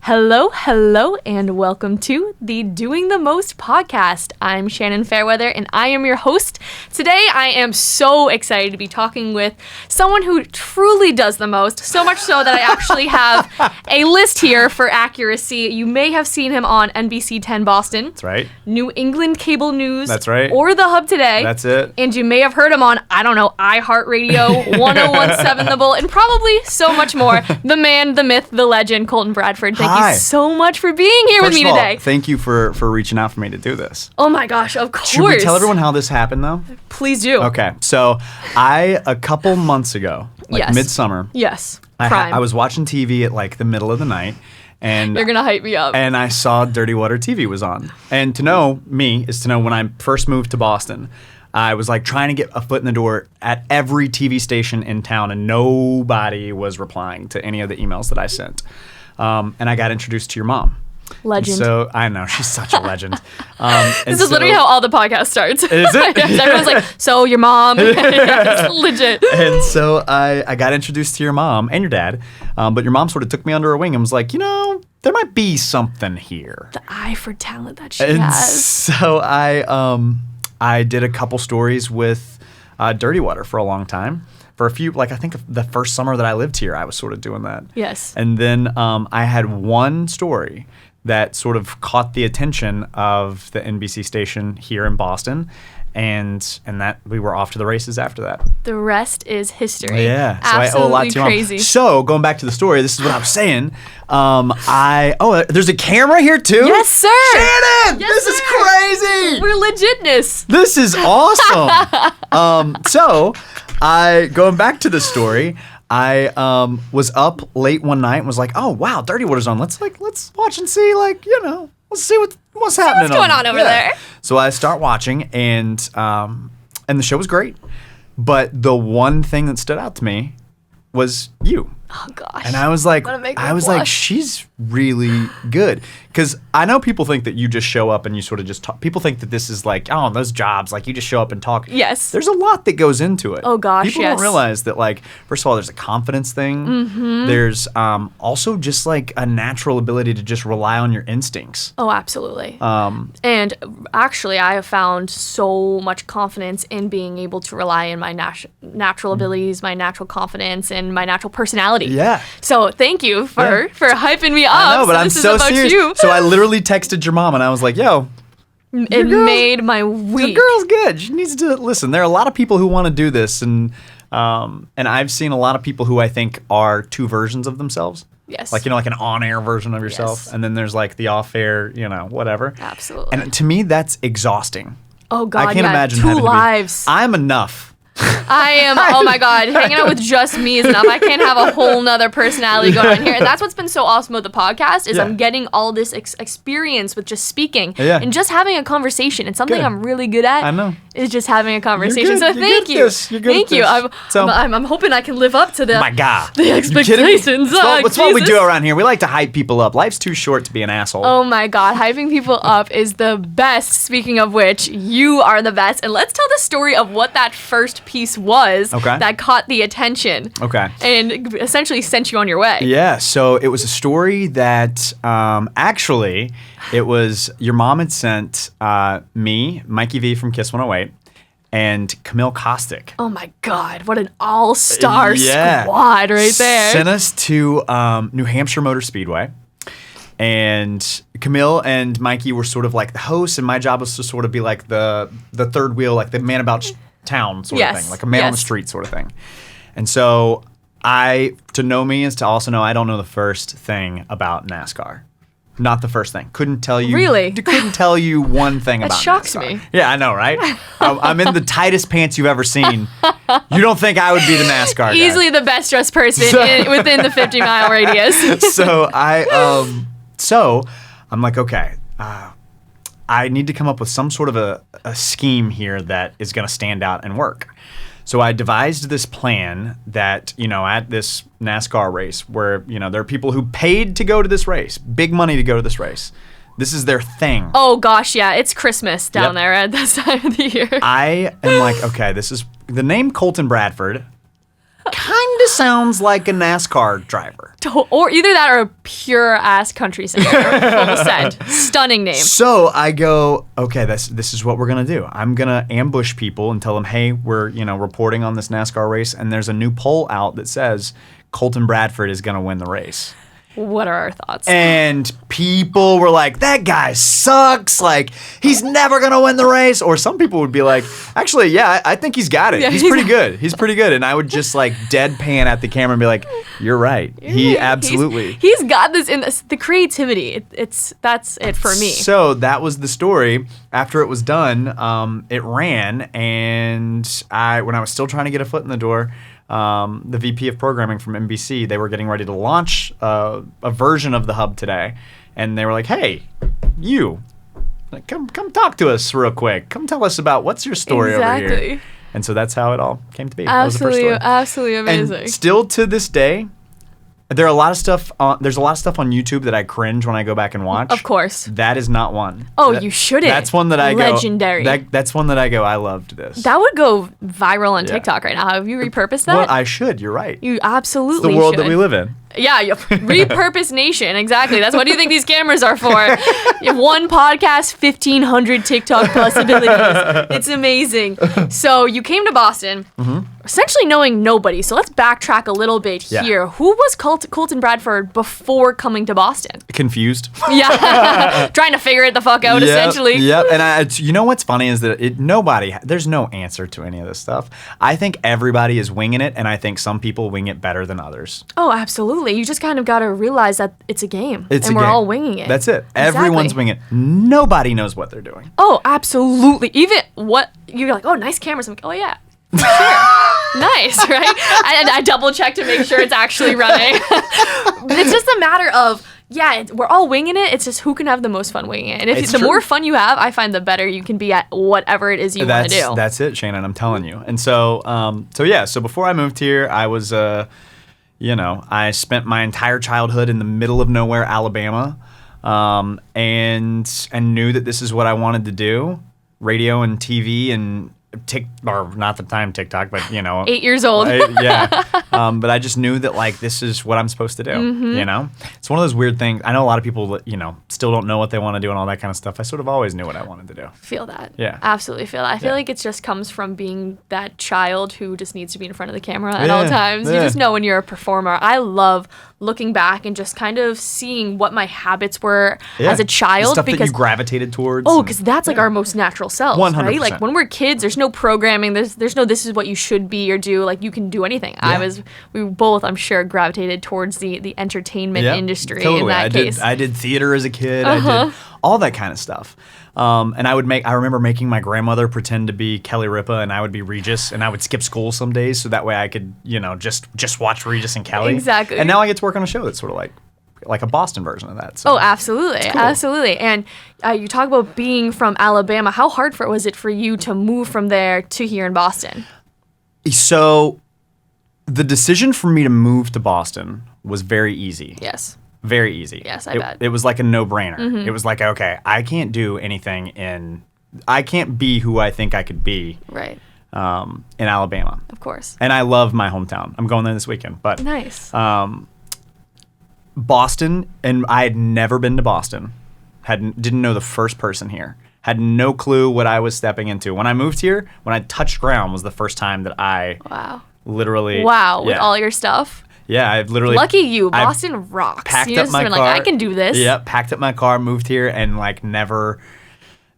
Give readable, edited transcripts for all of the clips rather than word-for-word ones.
Hello, and welcome to the Doing the Most podcast. I'm Shannon Fairweather, and I am your host. Today, I am so excited to be talking with someone who truly does the most, so much so that I actually have a list here for accuracy. You may have seen him on NBC 10 Boston. That's right. New England Cable News. That's right. Or The Hub Today. That's it. And you may have heard him on, iHeart Radio, 1017 The Bull, and probably so much more. The man, the myth, the legend, Colton Bradford. Thank you so much for being here with me today. Thank you for reaching out for me to do this. Oh my gosh, of course. Should we tell everyone how this happened, though? Please do. Okay, so a couple months ago, midsummer. Yes, I was watching TV at the middle of the night. And you're going to hype me up. And I saw Dirty Water TV was on. And to know me is to know when I first moved to Boston, I was trying to get a foot in the door at every TV station in town, and nobody was replying to any of the emails that I sent. And I got introduced to your mom. Legend. So I know, she's such a legend. This is literally how all the podcast starts. Is it? Yes, everyone's like, so your mom. It's legit. And so I got introduced to your mom and your dad, but your mom sort of took me under her wing and was like, there might be something here. The eye for talent that she has. So I did a couple stories with Dirty Water for a long time. For a few, I think the first summer that I lived here, I was sort of doing that. Yes. And then I had one story that sort of caught the attention of the NBC station here in Boston, and that we were off to the races after that. The rest is history. Yeah. So absolutely I owe a lot to you. Crazy. So going back to the story, this is what I was saying. There's a camera here too? Yes, sir. Shannon! Yes, this is crazy! We're legitness. This is awesome. Going back to the story, I was up late one night and was like, oh wow, Dirty Water's on. Let's watch and see, let's see what's happening. What's going on over there? So I start watching, and the show was great, but the one thing that stood out to me was you. Oh gosh. And I was like, she's really good. Because I know people think that you just show up and you sort of just talk. People think that this is those jobs, you just show up and talk. Yes. There's a lot that goes into it. Oh gosh, People don't realize that, first of all, there's a confidence thing. Mm-hmm. There's also just a natural ability to just rely on your instincts. Oh, absolutely. And actually, I have found so much confidence in being able to rely on my natural abilities, my natural confidence, and my natural personality. Yeah. So thank you for hyping me up. I know, but I'm this so is about serious. You. So I literally texted your mom, and I was like, yo. It made my week. Your girl's good. She needs to listen. There are a lot of people who want to do this, and I've seen a lot of people who I think are two versions of themselves. Yes. An on-air version of yourself, yes. And then there's the off-air, whatever. Absolutely. And to me, that's exhausting. Oh God, I can't imagine two having lives. I'm enough. I am, oh my God, hanging out with just me is enough. I can't have a whole nother personality going on here. And that's what's been so awesome about the podcast is I'm getting all this experience with just speaking and just having a conversation. And something I'm really good at. I know. Is just having a conversation. So thank you. You're good thank you. I'm hoping I can live up to the, my God. The expectations. That's what we do around here. We like to hype people up. Life's too short to be an asshole. Oh my God, hyping people up is the best. Speaking of which, you are the best. And let's tell the story of what that first piece was that caught the attention. Okay. And essentially sent you on your way. Yeah, so it was a story that actually it was your mom had sent me, Mikey V from Kiss 108, and Camille Kostick. Oh my God, what an all-star squad right there. Sent us to New Hampshire Motor Speedway. And Camille and Mikey were sort of the hosts, and my job was to sort of be the third wheel, the man about town sort of thing, a man on the street sort of thing. And so to know me is to also know I don't know the first thing about NASCAR. Not the first thing. Couldn't tell you. Really? Couldn't tell you one thing about NASCAR. That shocks me. Yeah, I know, right? I'm in the tightest pants you've ever seen. You don't think I would be the NASCAR guy. Easily the best dressed person within the 50-mile radius. So I'm like, okay, I need to come up with some sort of a scheme here that is going to stand out and work. So I devised this plan that, at this NASCAR race where, there are people who paid to go to this race, big money to go to this race. This is their thing. Oh, gosh, yeah. It's Christmas down there at this time of the year. I am like, okay, this is the name Colton Bradford kind of sounds like a NASCAR driver. Or either that or a pure ass country singer. Full send. Stunning name. So I go, okay, this is what we're gonna do. I'm gonna ambush people and tell them, hey, we're reporting on this NASCAR race, and there's a new poll out that says Colton Bradford is gonna win the race. What are our thoughts? And people were like, that guy sucks. Like, he's never going to win the race. Or some people would be like, actually, yeah, I think he's got it. Yeah, he's pretty good. He's pretty good. And I would just like deadpan at the camera and be like, you're right. He absolutely. He's got this in this, the creativity. That's it for me. So that was the story. After it was done, it ran. And when I was still trying to get a foot in the door, the VP of programming from NBC, they were getting ready to launch a version of the hub today, and they were like, "Hey, you, come talk to us real quick. Come tell us about what's your story over here." And so that's how it all came to be. Absolutely, that was the first story. absolutely amazing. And still to this day, there's a lot of stuff on YouTube that I cringe when I go back and watch. Of course. That is not one. Oh, you shouldn't. That's one that I Legendary. That's one that I go, I loved this. That would go viral on TikTok right now. Have you repurposed that? Well, I should. You're right. You absolutely It's the world should. that we live in. Yeah, repurpose nation. Exactly. That's what do you think these cameras are for? You have one podcast, 1,500 TikTok possibilities. It's amazing. So you came to Boston, essentially knowing nobody. So let's backtrack a little bit here. Who was Colton Bradford before coming to Boston? Confused. Yeah, trying to figure it the fuck out, essentially. Yep. And you know what's funny is that there's no answer to any of this stuff. I think everybody is winging it, and I think some people wing it better than others. Oh, absolutely. You just kind of got to realize that it's a game, and we're all winging it. That's it. Exactly. Everyone's winging it. Nobody knows what they're doing. Oh, absolutely. Even what you're like, oh, nice cameras. I'm like, oh yeah, sure. Nice, right? I double check to make sure it's actually running. It's just a matter of we're all winging it. It's just who can have the most fun winging it. And if the more fun you have, I find the better you can be at whatever it is you want to do. That's it, Shannon. I'm telling you. And so before I moved here, I was I spent my entire childhood in the middle of nowhere, Alabama, and knew that this is what I wanted to do: radio and TV and not the time TikTok, but 8 years old. But I just knew that like this is what I'm supposed to do. It's one of those weird things. I know a lot of people that still don't know what they want to do and all that kind of stuff. I sort of always knew what I wanted to do. Feel that. Yeah. Absolutely feel that. I feel like it just comes from being that child who just needs to be in front of the camera at all times. You just know when you're a performer. I love looking back and just kind of seeing what my habits were as a child. Stuff that you gravitated towards. Oh, because that's like our most natural selves, 100%. right? Like when we're kids, there's no programming. There's no this is what you should be or do. Like you can do anything. Yeah. We both, I'm sure, gravitated towards the entertainment industry in that case. I did theater as a kid. I did all that kind of stuff. And I remember making my grandmother pretend to be Kelly Ripa, and I would be Regis, and I would skip school some days so that way I could, just watch Regis and Kelly. Exactly. And now I get to work on a show that's sort of like a Boston version of that. So oh, absolutely. Cool. Absolutely. And you talk about being from Alabama. How hard was it for you to move from there to here in Boston? So the decision for me to move to Boston was very easy. Yes. Very easy. Yes, I bet. It was like a no-brainer. It was like, okay, I can't do anything I can't be who I think I could be. Right. In Alabama. Of course. And I love my hometown. I'm going there this weekend. But nice. Boston, and I had never been to Boston. Didn't know the first person here. Had no clue what I was stepping into. When I moved here, when I touched ground was the first time that I literally... Wow, with all your stuff? Yeah, I've literally... Lucky you. Boston rocks. Packed up my car. Like, I can do this. Yep, packed up my car, moved here, and like never...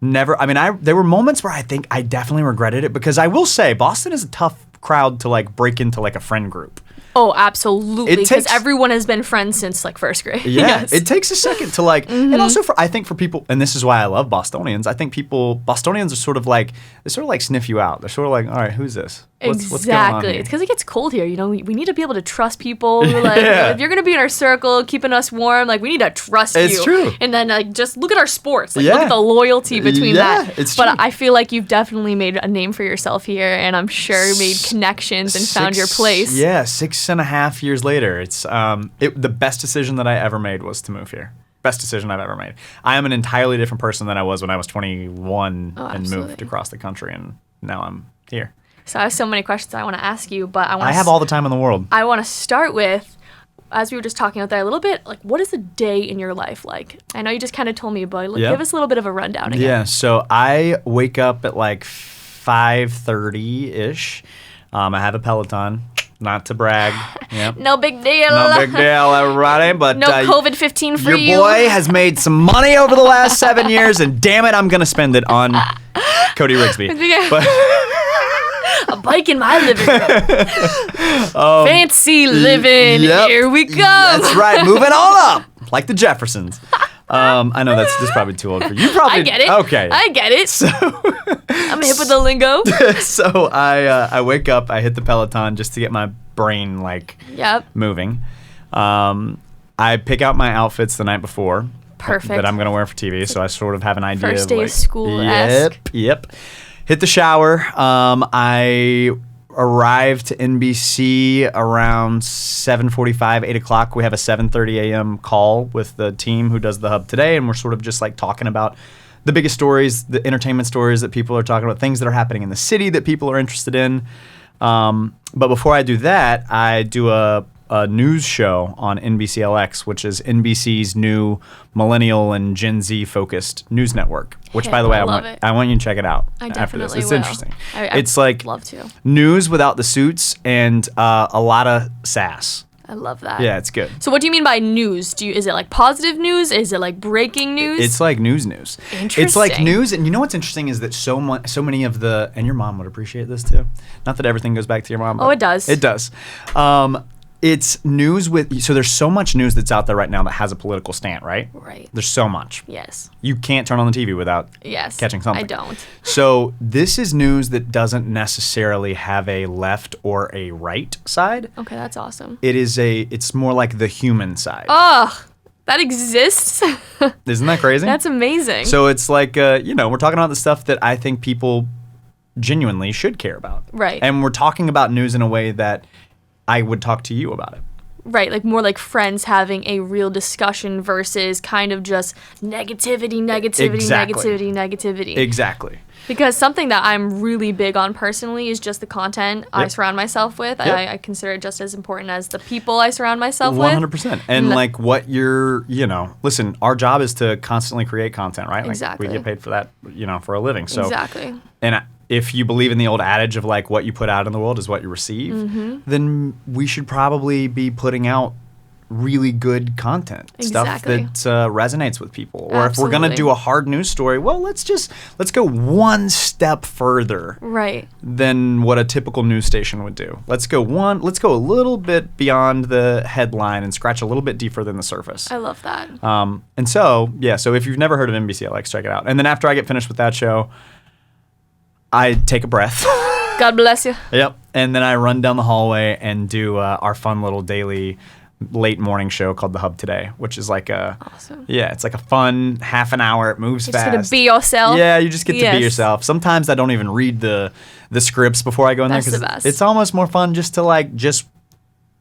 I mean, there were moments where I think I definitely regretted it, because I will say Boston is a tough crowd to like break into like a friend group. Oh, absolutely. Because everyone has been friends since like first grade. Yeah, yes. It takes a second to like, and also I think for people, and this is why I love Bostonians. I think Bostonians are sort of like, they sort of like sniff you out. They're sort of like, all right, who's this? What's going on here? It's because it gets cold here. We need to be able to trust people. Like, if you're gonna be in our circle, keeping us warm, like we need to trust you. It's true. And then like just look at our sports. Like look at the loyalty between that. It's true. But I feel like you've definitely made a name for yourself here, and I'm sure made connections and found your place. Yeah, 6.5 years later, it's the best decision that I ever made was to move here. Best decision I've ever made. I am an entirely different person than I was when I was 21 and moved across the country, and now I'm here. So I have so many questions I want to ask you, but I have all the time in the world. I want to start with, as we were just talking out there a little bit, like, what is a day in your life like? I know you just kind of told me, but give us a little bit of a rundown again. Yeah, so I wake up at like 5:30-ish. I have a Peloton. Not to brag. Yep. No big deal. No big deal, everybody. But no COVID-15 for you. Your boy has made some money over the last 7 years, and damn it, I'm going to spend it on Cody Rigsby. But a bike in my living room. Fancy living. Yep. Here we go. That's right. Moving on up, like the Jeffersons. I know that's probably too old for you. Probably. I get it. Okay. I get it. So I'm hip with the lingo. So I wake up, I hit the Peloton just to get my brain moving. I pick out my outfits the night before. Perfect. That I'm gonna wear for TV, so I sort of have an idea. First day of of school-esque. Yep. Hit the shower. I arrived to NBC around 7:45, 8 o'clock. We have a 7:30 a.m. call with the team who does the hub today, and we're sort of just like talking about the biggest stories, the entertainment stories that people are talking about, things that are happening in the city that people are interested in. But before I do that, I do a news show on NBCLX, which is NBC's new millennial and Gen Z focused news network. Which, by the way, I want you to check it out. I after this. definitely It's will. interesting. It's like love to. News without the suits and a lot of sass. I love that. Yeah, it's good. So what do you mean by news? Is it like positive news? Is it like breaking news? It's like news. Interesting. It's like news, and you know what's interesting is that so many of the, and your mom would appreciate this too. Not that everything goes back to your mom. Oh, it does. It does. It's news so there's so much news that's out there right now that has a political slant, right? Right. There's so much. Yes. You can't turn on the TV without catching something. I don't. So this is news that doesn't necessarily have a left or a right side. Okay, that's awesome. It's more like the human side. Oh, that exists? Isn't that crazy? That's amazing. So it's like, we're talking about the stuff that I think people genuinely should care about. Right. And we're talking about news in a way that I would talk to you about it. Right, like more like friends having a real discussion versus kind of just negativity. Exactly. Because something that I'm really big on personally is just the content I surround myself with. Yep. I consider it just as important as the people I surround myself with. 100%. And like what listen, our job is to constantly create content, right? Exactly. Like we get paid for that, for a living. So exactly. And if you believe in the old adage of like what you put out in the world is what you receive, then we should probably be putting out really good content, stuff that resonates with people. Or Absolutely. if we're gonna do a hard news story, well, let's go one step further, right, than what a typical news station would do. Let's go a little bit beyond the headline and scratch a little bit deeper than the surface. I love that. And so if you've never heard of NBCLX, check it out. And then after I get finished with that show, I take a breath. God bless you. Yep. And then I run down the hallway and do our fun little daily late morning show called The Hub Today, which is like it's like a fun half an hour. It moves fast. You're just gonna be yourself. Yeah, you just get to be yourself. Sometimes I don't even read the scripts before I go in there because it's almost more fun just to just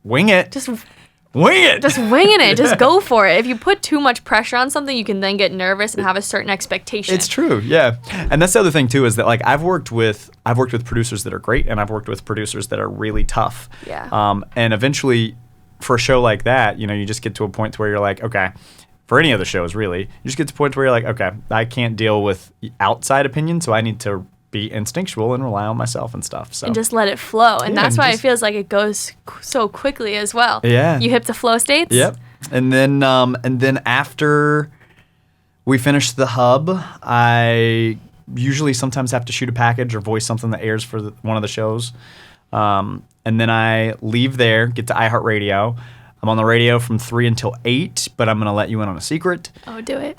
wing it. Just wing it. Just winging it. Just go for it. If you put too much pressure on something, you can then get nervous and have a certain expectation. It's true, yeah. And that's the other thing too is that I've worked with producers that are great, and I've worked with producers that are really tough. Yeah. And eventually, for a show like that, you just get to a point to where you're like, okay. For any other shows, really, you just get to a point where you're like, okay, I can't deal with outside opinion, so I need to be instinctual and rely on myself and stuff. So. And just let it flow. And that's why it feels like it goes so quickly as well. Yeah. You hit the flow states? Yep. And then after we finish the hub, I usually sometimes have to shoot a package or voice something that airs for one of the shows. And then I leave there, get to iHeart Radio. I'm on the radio from 3 until 8, but I'm going to let you in on a secret. Oh, do it.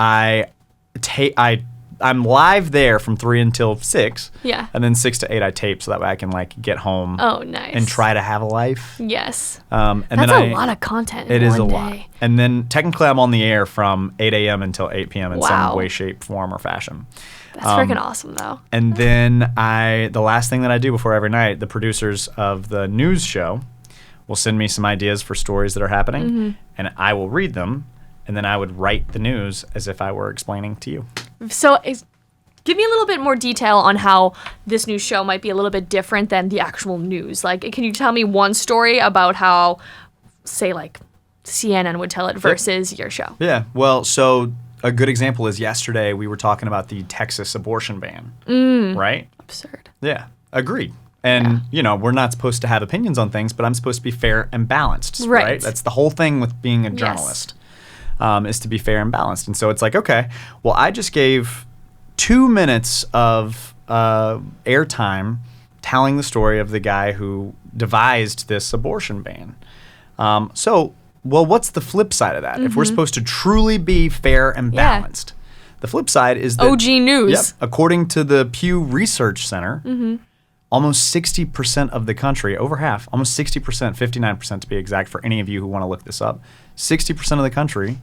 I'm live there from 3 until 6. Yeah. And then 6 to 8 I tape so that way I can get home. Oh, nice. And try to have a life. Yes. And that's a lot of content in one day. Lot. And then technically I'm on the air from 8 a.m. until 8 p.m. in some way, shape, form, or fashion. That's freaking awesome, though. And then the last thing that I do before every night, the producers of the news show will send me some ideas for stories that are happening, and I will read them, and then I would write the news as if I were explaining to you. So give me a little bit more detail on how this new show might be a little bit different than the actual news. Like, can you tell me one story about how, say, like, CNN would tell it versus your show? Yeah. Well, so a good example is yesterday we were talking about the Texas abortion ban, right? Absurd. Yeah. Agreed. And, we're not supposed to have opinions on things, but I'm supposed to be fair and balanced, right? That's the whole thing with being a journalist, is to be fair and balanced. And so it's like, okay, well, I just gave 2 minutes of airtime telling the story of the guy who devised this abortion ban. Well, what's the flip side of that? If we're supposed to truly be fair and balanced, the flip side is that OG News. According to the Pew Research Center, almost 60% of the country, over half, almost 60%, 59% to be exact for any of you who want to look this up, 60% of the country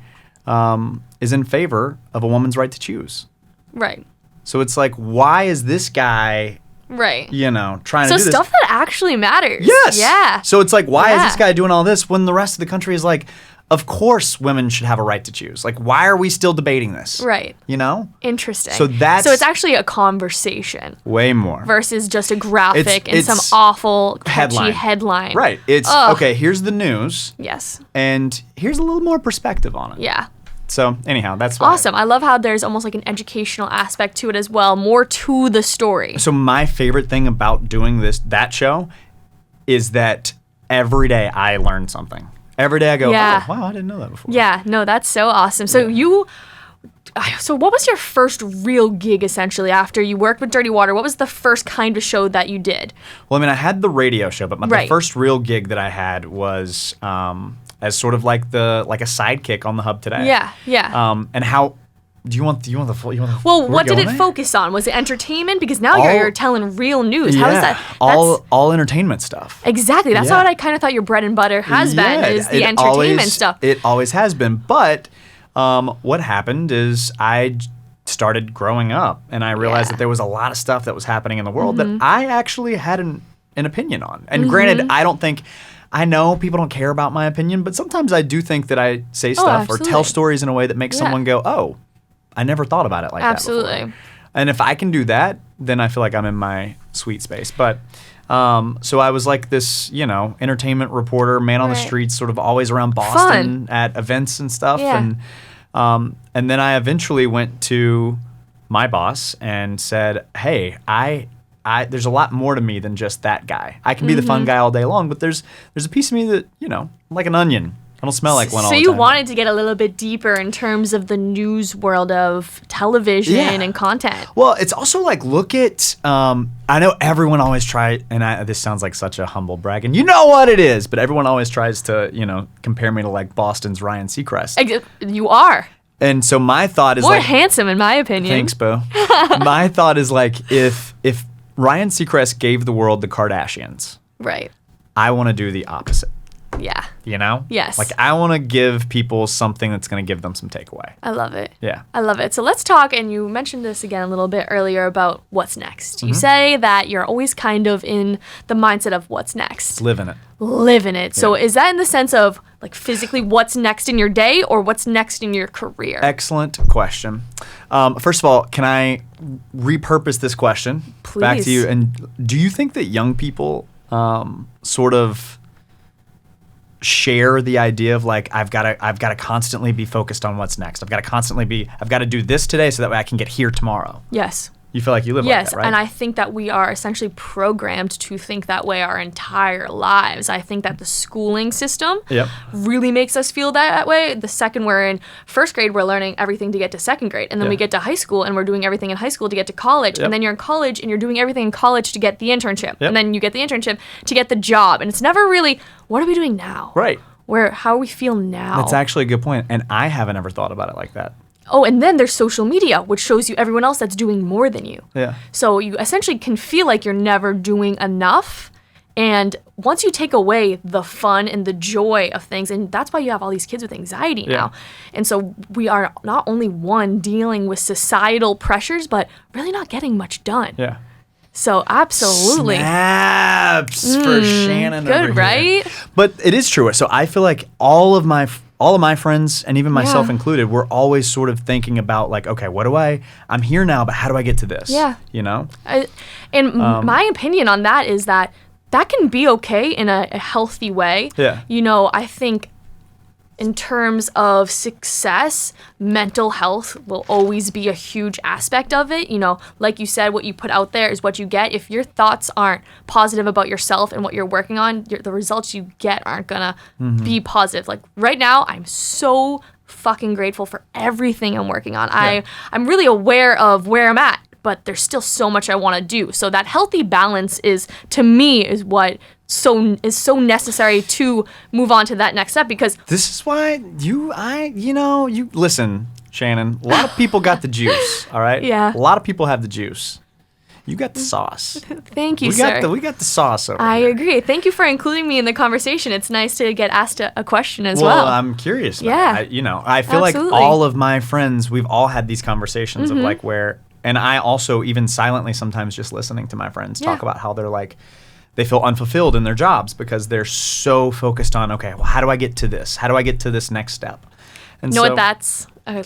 is in favor of a woman's right to choose. Right. So it's like, why is this guy... Right. Trying to do this. So stuff that actually matters. Yes. Yeah. So it's like, why is this guy doing all this when the rest of the country is like, of course women should have a right to choose. Like, why are we still debating this? Right. Interesting. So it's actually a conversation. Way more. Versus just a graphic and some awful catchy headline. Right. It's, okay, here's the news. Yes. And here's a little more perspective on it. Yeah. So anyhow, that's why. Awesome. I love how there's almost like an educational aspect to it as well, more to the story. So my favorite thing about doing that show is that every day I learn something. Every day I go, oh, wow, I didn't know that before. Yeah, no, that's so awesome. So so what was your first real gig essentially after you worked with Dirty Water? What was the first kind of show that you did? Well, I mean, I had the radio show, but the first real gig that I had was as sort of like a sidekick on the Hub Today. Yeah, yeah. And how do you want the full? Well, what did it focus on? Was it entertainment? Because now you're telling real news. How is that? All entertainment stuff. Exactly. That's what I kind of thought your bread and butter has been, is the entertainment stuff. It always has been. But what happened is I started growing up, and I realized that there was a lot of stuff that was happening in the world that I actually had an opinion on. And granted, I know people don't care about my opinion, but sometimes I do think that I say stuff or tell stories in a way that makes someone go, oh, I never thought about it like that before. And if I can do that, then I feel like I'm in my sweet space. But so I was like this, entertainment reporter, man on the streets, sort of always around Boston at events and stuff. Yeah. And then I eventually went to my boss and said, hey, there's a lot more to me than just that guy. I can be the fun guy all day long, but there's a piece of me that, I'm like an onion. I don't smell like one all the time. So you wanted to get a little bit deeper in terms of the news world of television and content. Well, it's also like, look at, I know everyone always tries, and this sounds like such a humble brag, and you know what it is, but everyone always tries to, compare me to like Boston's Ryan Seacrest. You are. And so my thought is more handsome, in my opinion. Thanks, Bo. My thought is like, if Ryan Seacrest gave the world the Kardashians, right, I want to do the opposite. Yeah. Yes. Like, I want to give people something that's going to give them some takeaway. I love it. Yeah. I love it. So let's talk, and you mentioned this again a little bit earlier about what's next. You say that you're always kind of in the mindset of what's next. Living it. Yeah. So is that in the sense of like physically what's next in your day or what's next in your career? Excellent question. First of all, can I repurpose this question back to you? And do you think that young people sort of share the idea of like, I've got to constantly be focused on what's next. I've got to do this today so that way I can get here tomorrow. Yes. You feel like you live like that, right? Yes, and I think that we are essentially programmed to think that way our entire lives. I think that the schooling system really makes us feel that way. The second we're in first grade, we're learning everything to get to second grade. And then we get to high school, and we're doing everything in high school to get to college. And then you're in college, and you're doing everything in college to get the internship. And then you get the internship to get the job. And it's never really, what are we doing now? Right. How we feel now. That's actually a good point. And I haven't ever thought about it like that. Oh, and then there's social media, which shows you everyone else that's doing more than you. Yeah. So you essentially can feel like you're never doing enough. And once you take away the fun and the joy of things, and that's why you have all these kids with anxiety now. And so we are not only dealing with societal pressures, but really not getting much done. Yeah. So absolutely. Snaps for Shannon. Good, right? But it is true. So I feel like all of my all of my friends, and even myself Yeah. included, we're always sort of thinking about like, okay, I'm here now, but how do I get to this? Yeah. You know? My opinion on that is that can be okay in a healthy way. Yeah. You know, I think in terms of success, mental health will always be a huge aspect of it. You know, like you said, what you put out there is what you get. If your thoughts aren't positive about yourself and what you're working on, the results you get aren't gonna be positive. Like right now, I'm so fucking grateful for everything I'm working on. I'm really aware of where I'm at, but there's still so much I want to do. So that healthy balance is, to me, is what is so necessary to move on to that next step, because this is why you listen, Shannon, a lot of people got the juice, all right? Yeah. A lot of people have the juice. You got the sauce. Thank you, sir. We got the sauce over I here. agree. Thank you for including me in the conversation. It's nice to get asked a question as Well, well. I'm curious about Yeah. it. I feel Absolutely. like all of my friends, we've all had these conversations of like and I also even silently sometimes just listening to my friends talk about how they're like, they feel unfulfilled in their jobs because they're so focused on, okay, well, how do I get to this? How do I get to this next step? And You know what that's a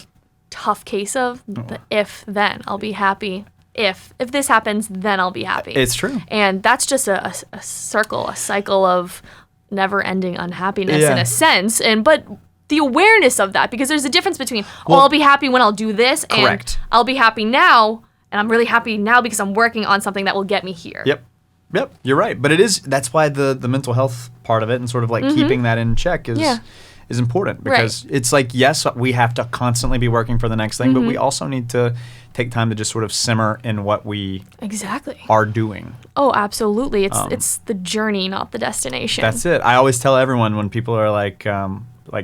tough case of? The if then. I'll be happy. If this happens, then I'll be happy. It's true. And that's just a circle, a cycle of never-ending unhappiness in a sense. But the awareness of that, because there's a difference between, I'll be happy when I'll do this, Correct. and I'll be happy now, and I'm really happy now because I'm working on something that will get me here. Yep, you're right. But that's why the mental health part of it and sort of like keeping that in check is important, because it's like, yes, we have to constantly be working for the next thing, but we also need to take time to just sort of simmer in what we are doing. Oh, absolutely. It's the journey, not the destination. That's it. I always tell everyone when people are like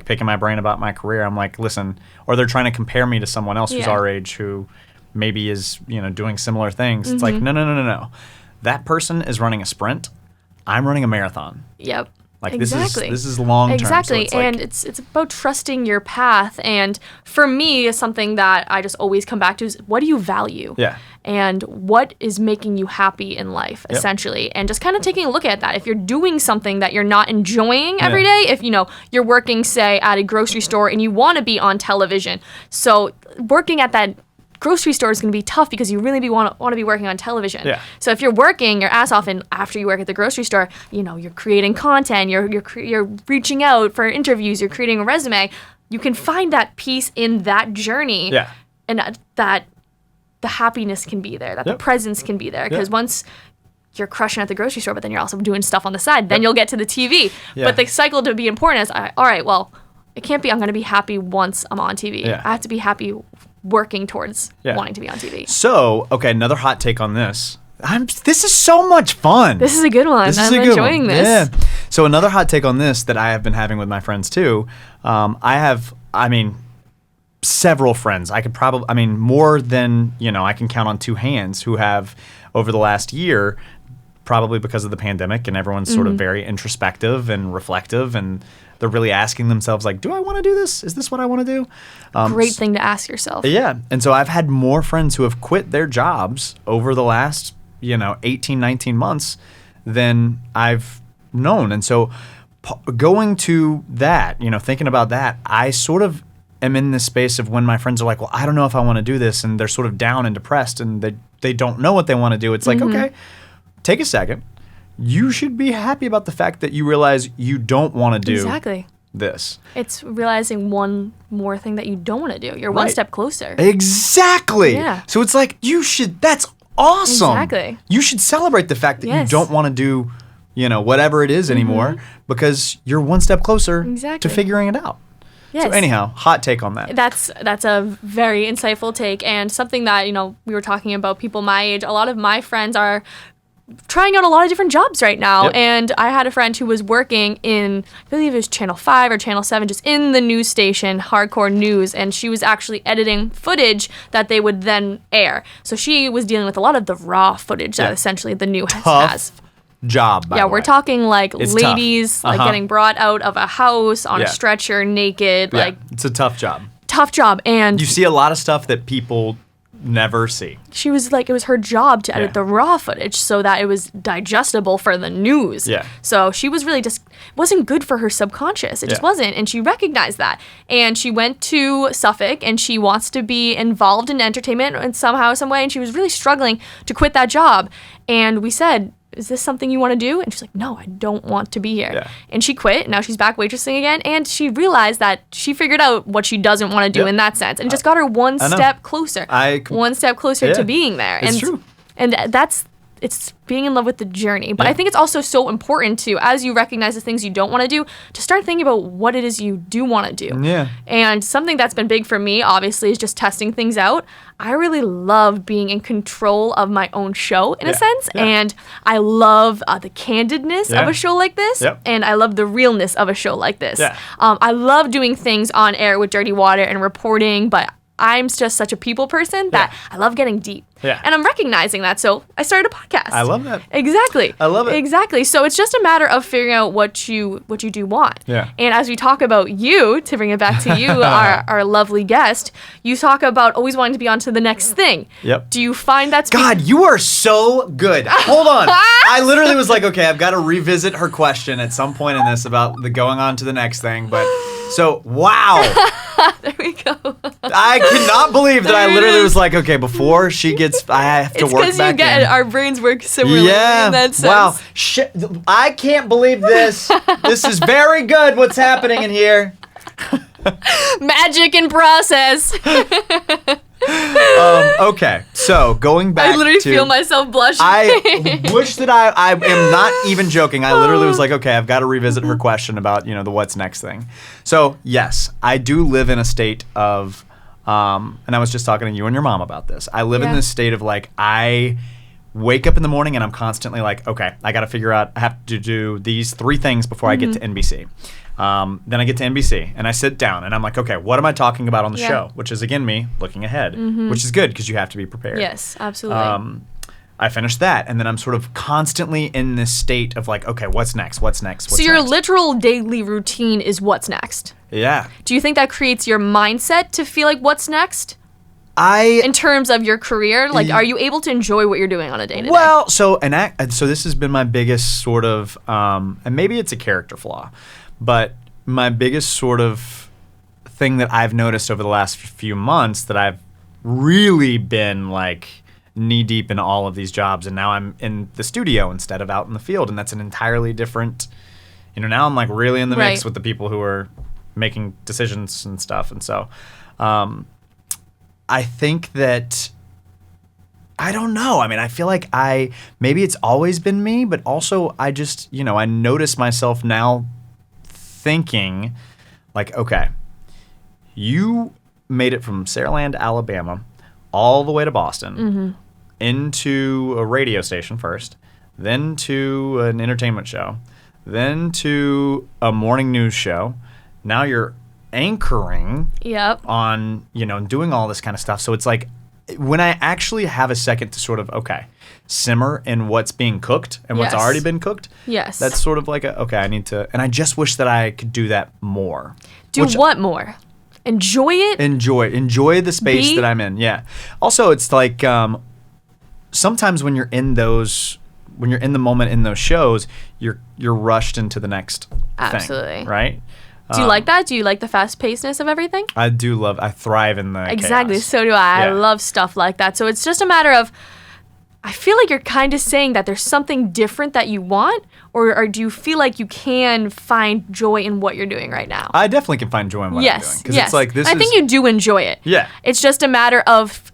picking my brain about my career, I'm like, listen, or they're trying to compare me to someone else who's our age who maybe is, doing similar things. It's like, no. That person is running a sprint. I'm running a marathon. Yep. Like this is long term. Exactly. So and it's about trusting your path. And for me, something that I just always come back to is, what do you value? Yeah. And what is making you happy in life, essentially. And just kind of taking a look at that. If you're doing something that you're not enjoying every day, if you're working, say, at a grocery store and you want to be on television. So working at that grocery store is going to be tough because you really want to be working on television. Yeah. So if you're working your ass off, and after you work at the grocery store, you're creating content, you're reaching out for interviews, you're creating a resume, you can find that peace in that journey. Yeah. And that the happiness can be there, that the presence can be there, because once you're crushing at the grocery store, but then you're also doing stuff on the side, then you'll get to the TV. Yeah. But the cycle to be important is, all right, well, it can't be I'm going to be happy once I'm on TV. Yeah. I have to be happy working towards wanting to be on TV. So, okay, another hot take on this. This is so much fun. This is a good one. I'm enjoying this. Yeah. So another hot take on this that I have been having with my friends too. I have several friends. I could probably, more than, I can count on two hands who have, over the last year, probably because of the pandemic and everyone's sort of very introspective and reflective, and they're really asking themselves, like, do I want to do this? Is this what I want to do? Great thing to ask yourself. Yeah. And so I've had more friends who have quit their jobs over the last, 18, 19 months than I've known. And so going to that, thinking about that, I sort of am in this space of when my friends are like, well, I don't know if I want to do this, and they're sort of down and depressed and they don't know what they want to do. It's like, okay, take a second. You should be happy about the fact that you realize you don't want to do this. It's realizing one more thing that you don't want to do. You're one step closer. Exactly. Yeah. So it's like, that's awesome. Exactly. You should celebrate the fact that you don't want to do, whatever it is anymore, because you're one step closer to figuring it out. Yes. So anyhow, hot take on that. That's a very insightful take, and something that, we were talking about people my age. A lot of my friends are trying out a lot of different jobs right now. And I had a friend who was working in, I believe it was Channel 5 or Channel 7, just in the news station, hardcore news, and she was actually editing footage that they would then air. So she was dealing with a lot of the raw footage that essentially the news has. Job, by the way. We're talking like it's ladies like getting brought out of a house on a stretcher naked. Like, it's a tough job. Tough job. And you see a lot of stuff that people never see. She was like, it was her job to edit the raw footage so that it was digestible for the news. Yeah. So she was really just, wasn't good for her subconscious. It just wasn't. And she recognized that. And she went to Suffolk and she wants to be involved in entertainment in somehow, some way. And she was really struggling to quit that job. And we said, is this something you want to do? And she's like, no, I don't want to be here. Yeah. And she quit. Now she's back waitressing again. And she realized that she figured out what she doesn't want to do in that sense. And just got her one step closer. One step closer to being there. It's true. And it's being in love with the journey. But I think it's also so important to, as you recognize the things you don't want to do, to start thinking about what it is you do want to do. Yeah. And something that's been big for me, obviously, is just testing things out. I really love being in control of my own show, in a sense. Yeah. And I love the candidness of a show like this. Yep. And I love the realness of a show like this. Yeah. I love doing things on air with Dirty Water and reporting, but I'm just such a people person that I love getting deep. Yeah. And I'm recognizing that, so I started a podcast. I love that. Exactly. I love it. Exactly. So it's just a matter of figuring out what you do want. Yeah. And as we talk about you, to bring it back to you, our lovely guest, you talk about always wanting to be on to the next thing. Yep. Do you find that's God, you are so good. Hold on. I literally was like, okay, I've got to revisit her question at some point in this about the going on to the next thing. But so, wow. There we go. I cannot believe that I literally was like, okay, before she gets, I have to work back in. It's because you get our brains work similarly in that sense. Wow. I can't believe this. This is very good what's happening in here. Magic in process. Okay, so going back I literally feel myself blushing. I wish that I am not even joking. I literally was like, okay, I've got to revisit her question about, the what's next thing. So, yes, I do live in a state of, and I was just talking to you and your mom about this. I live in this state of like, I wake up in the morning and I'm constantly like, okay, I got to figure out, I have to do these 3 things before I get to NBC. Then I get to NBC and I sit down and I'm like, okay, what am I talking about on the show? Which is, again, me looking ahead, which is good because you have to be prepared. Yes, absolutely. I finish that and then I'm sort of constantly in this state of like, okay, what's next? So your literal daily routine is what's next. Yeah. Do you think that creates your mindset to feel like what's next? In terms of your career, like, are you able to enjoy what you're doing on a day-to-day? Well, so this has been my biggest sort of, and maybe it's a character flaw, but my biggest sort of thing that I've noticed over the last few months that I've really been like knee deep in all of these jobs, and now I'm in the studio instead of out in the field, and that's an entirely different, now I'm like really in the mix with the people who are making decisions and stuff, and so I think that, I don't know. I mean, I feel like maybe it's always been me, but also I just, I notice myself now thinking like, okay, you made it from Saraland, Alabama, all the way to Boston, into a radio station first, then to an entertainment show, then to a morning news show. Now you're anchoring on, doing all this kind of stuff. So it's like, when I actually have a second to sort of, okay, simmer in what's being cooked and what's already been cooked, that's sort of like, I need to, and I just wish that I could do that more. What more? Enjoy it? Enjoy the space that I'm in, yeah. Also, it's like, sometimes when you're in the moment in those shows, you're rushed into the next thing, right? Do you like that? Do you like the fast-pacedness of everything? I do I thrive in the Exactly, chaos. So do I. I love stuff like that. So it's just a matter of, I feel like you're kind of saying that there's something different that you want, or do you feel like you can find joy in what you're doing right now? I definitely can find joy in what I'm doing. Because it's like, I think you do enjoy it. Yeah. It's just a matter of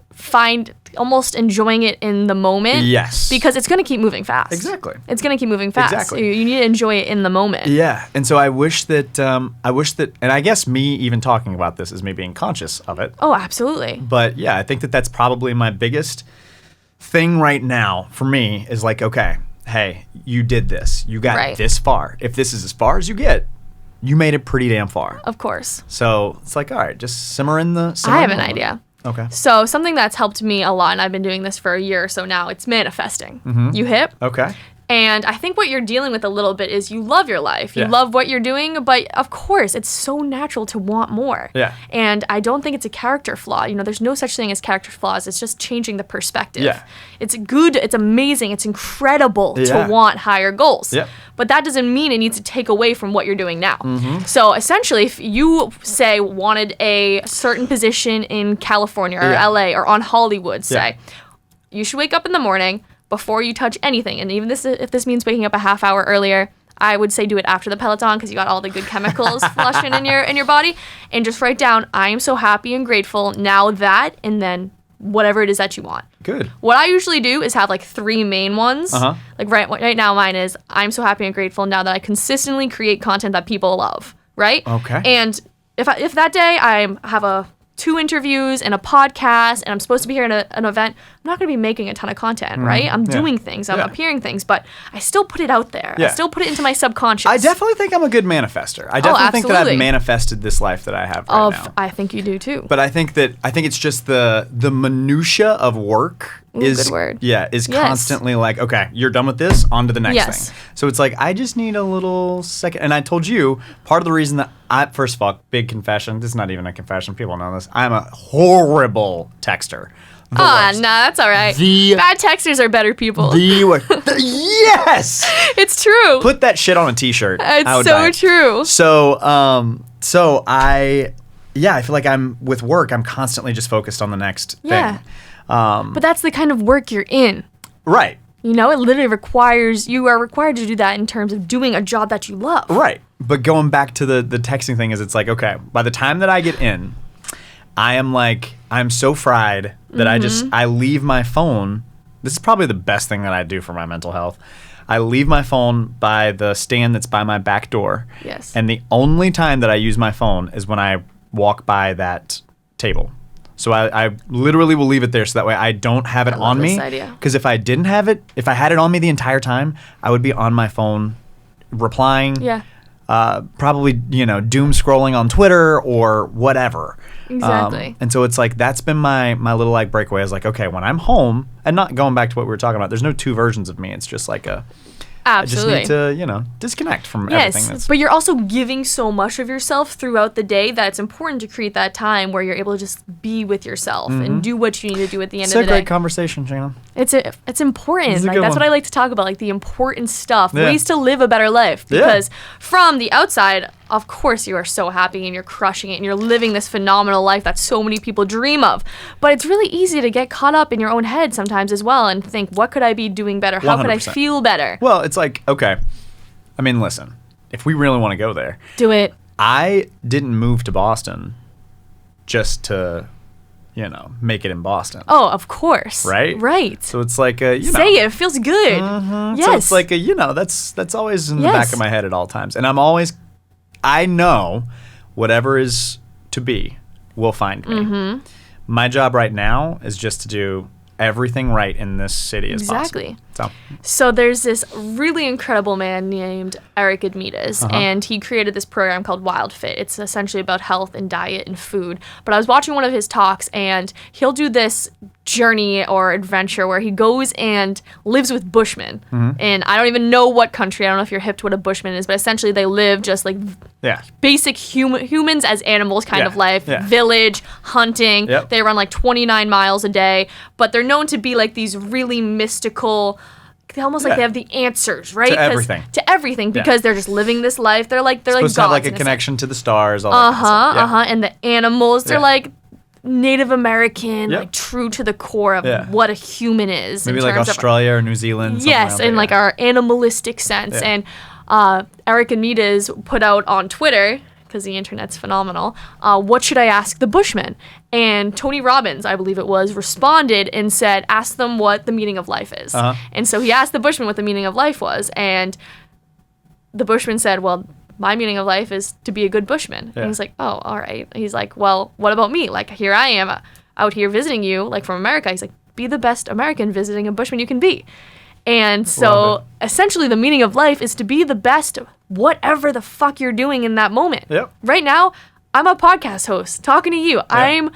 almost enjoying it in the moment. Yes. Because it's going to keep moving fast. Exactly. It's going to keep moving fast. Exactly. So you need to enjoy it in the moment. Yeah. And so I wish that, and I guess me even talking about this is me being conscious of it. Oh, absolutely. But yeah, I think that that's probably my biggest thing right now for me is like, okay, hey, you did this. You got this far. If this is as far as you get, you made it pretty damn far. Of course. So it's like, all right, just simmer in the I have an idea. Okay. So something that's helped me a lot, and I've been doing this for a year or so now, it's manifesting. You hip? Okay. And I think what you're dealing with a little bit is you love your life. You love what you're doing, but of course, it's so natural to want more. Yeah. And I don't think it's a character flaw. There's no such thing as character flaws. It's just changing the perspective. Yeah. It's good. It's amazing. It's incredible to want higher goals. Yep. But that doesn't mean it needs to take away from what you're doing now. Mm-hmm. So essentially, if you, say, wanted a certain position in California or LA or on Hollywood, say, you should wake up in the morning before you touch anything. And even if this means waking up a half hour earlier, I would say do it after the Peloton because you got all the good chemicals flushing in your body. And just write down, I am so happy and grateful now that, and then whatever it is that you want. Good. What I usually do is have like 3 main ones. Like right now mine is, I'm so happy and grateful now that I consistently create content that people love, right? Okay. And if that day I have 2 interviews and a podcast and I'm supposed to be here at an event, I'm not going to be making a ton of content, right? I'm doing things, I'm appearing things, but I still put it out there. I still put it into my subconscious. I definitely think I'm a good manifester. I definitely think that I've manifested this life that I have right now. I think you do too. But I think it's just the minutia of work is good word. Is constantly like, okay, you're done with this, on to the next thing. So it's like I just need a little second. And I told you part of the reason that first of all, big confession. This is not even a confession. People know this. I'm a horrible texter. No, that's all right. Bad texters are better people. Yes! It's true. Put that shit on a t-shirt. It's so true. So I feel like with work, I'm constantly just focused on the next thing. But that's the kind of work you're in. Right. It literally you are required to do that in terms of doing a job that you love. Right. But going back to the texting thing it's like, okay, by the time that I get in, I'm so fried that I leave my phone. This is probably the best thing that I do for my mental health. I leave my phone by the stand that's by my back door. Yes. And the only time that I use my phone is when I walk by that table. So I literally will leave it there so that way I don't have it on me. Because if I didn't have it, if I had it on me the entire time, I would be on my phone replying. Yeah. Probably, doom scrolling on Twitter or whatever. Exactly. And so it's like, that's been my little like breakaway. I was like, okay, when I'm home, and not going back to what we were talking about, there's no 2 versions of me. It's just like Absolutely. I just need to, disconnect from everything. Yes, but you're also giving so much of yourself throughout the day that it's important to create that time where you're able to just be with yourself and do what you need to do at the end of the day. It's a great conversation, Shannon. It's important. That's what I like to talk about, like the important stuff, ways to live a better life. Because from the outside, of course you are so happy and you're crushing it and you're living this phenomenal life that so many people dream of. But it's really easy to get caught up in your own head sometimes as well and think, what could I be doing better? How 100%. Could I feel better? Well, it's like, okay, I mean, listen, if we really want to go there. Do it. I didn't move to Boston just to, make it in Boston. Oh, of course. Right? Right. So it's like, Say it feels good. Mm-hmm. Yes. So it's like, that's always in the back of my head at all times. And I know whatever is to be will find me. Mm-hmm. My job right now is just to do everything right in this city as possible. So there's this really incredible man named Eric Admitas, and he created this program called Wild Fit. It's essentially about health and diet and food. But I was watching one of his talks, and he'll do this journey or adventure where he goes and lives with Bushmen. And I don't even know what country. I don't know if you're hip to what a Bushman is, but essentially they live just like basic humans as animals kind of life, village, hunting. Yep. They run like 29 miles a day, but they're known to be like these really mystical, almost like they have the answers, right? To everything, because they're just living this life. They're like gods. To have like a connection to the stars. All that kind of stuff. And the animals, they're like Native American, like true to the core of what a human is. Maybe like Australia or New Zealand. Yes, in like our animalistic sense. And Eric Admitas put out on Twitter, because the internet's phenomenal, what should I ask the Bushmen? And Tony Robbins, I believe it was, responded and said, ask them what the meaning of life is. And so he asked the Bushmen what the meaning of life was. And the Bushman said, well, my meaning of life is to be a good Bushman. And he's like, oh, all right. He's like, well, what about me? Like, here I am out here visiting you, like from America. He's like, be the best American visiting a Bushman you can be. And so essentially the meaning of life is to be the best whatever the fuck you're doing in that moment. Yep. Right now, I'm a podcast host talking to you. Yep. I'm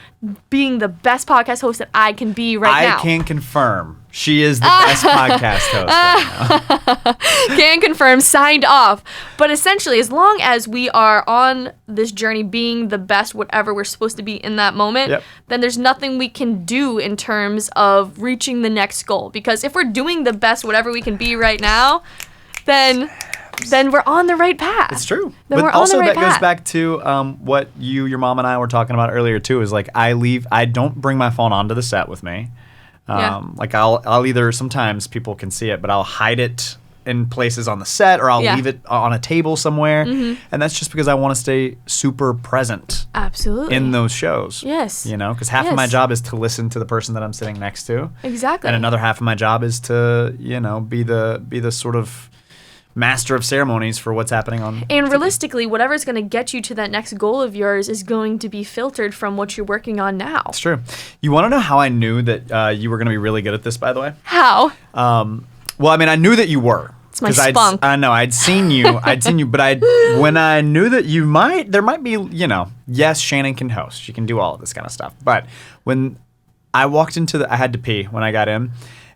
being the best podcast host that I can be right now. I can confirm She is the best podcast host right now. Can confirm, signed off. But essentially, as long as we are on this journey being the best, whatever we're supposed to be in that moment, then there's nothing we can do in terms of reaching the next goal. Because if we're doing the best, whatever we can be right now, then we're on the right path. It's true. Then but we're also on the right that path. goes back to what your mom and I were talking about earlier too, is like I don't bring my phone onto the set with me. Like I'll either, sometimes people can see it, but I'll hide it in places on the set, or I'll leave it on a table somewhere. And that's just because I want to stay super present. Absolutely. In those shows. Yes. You know, because half of my job is to listen to the person that I'm sitting next to. Exactly. And another half of my job is to, you know, be the sort of master of ceremonies for what's happening on And TV. realistically, whatever's going to get you to that next goal of yours is going to be filtered from what you're working on now. It's true. You want to know how I knew that you were going to be really good at this, by the way? How? Well, I mean, I knew that you were. It's my spunk. I know. I'd seen you, but when I knew that there might be, you know, yes, Shannon can host. She can do all of this kind of stuff. But when I walked I had to pee when I got in.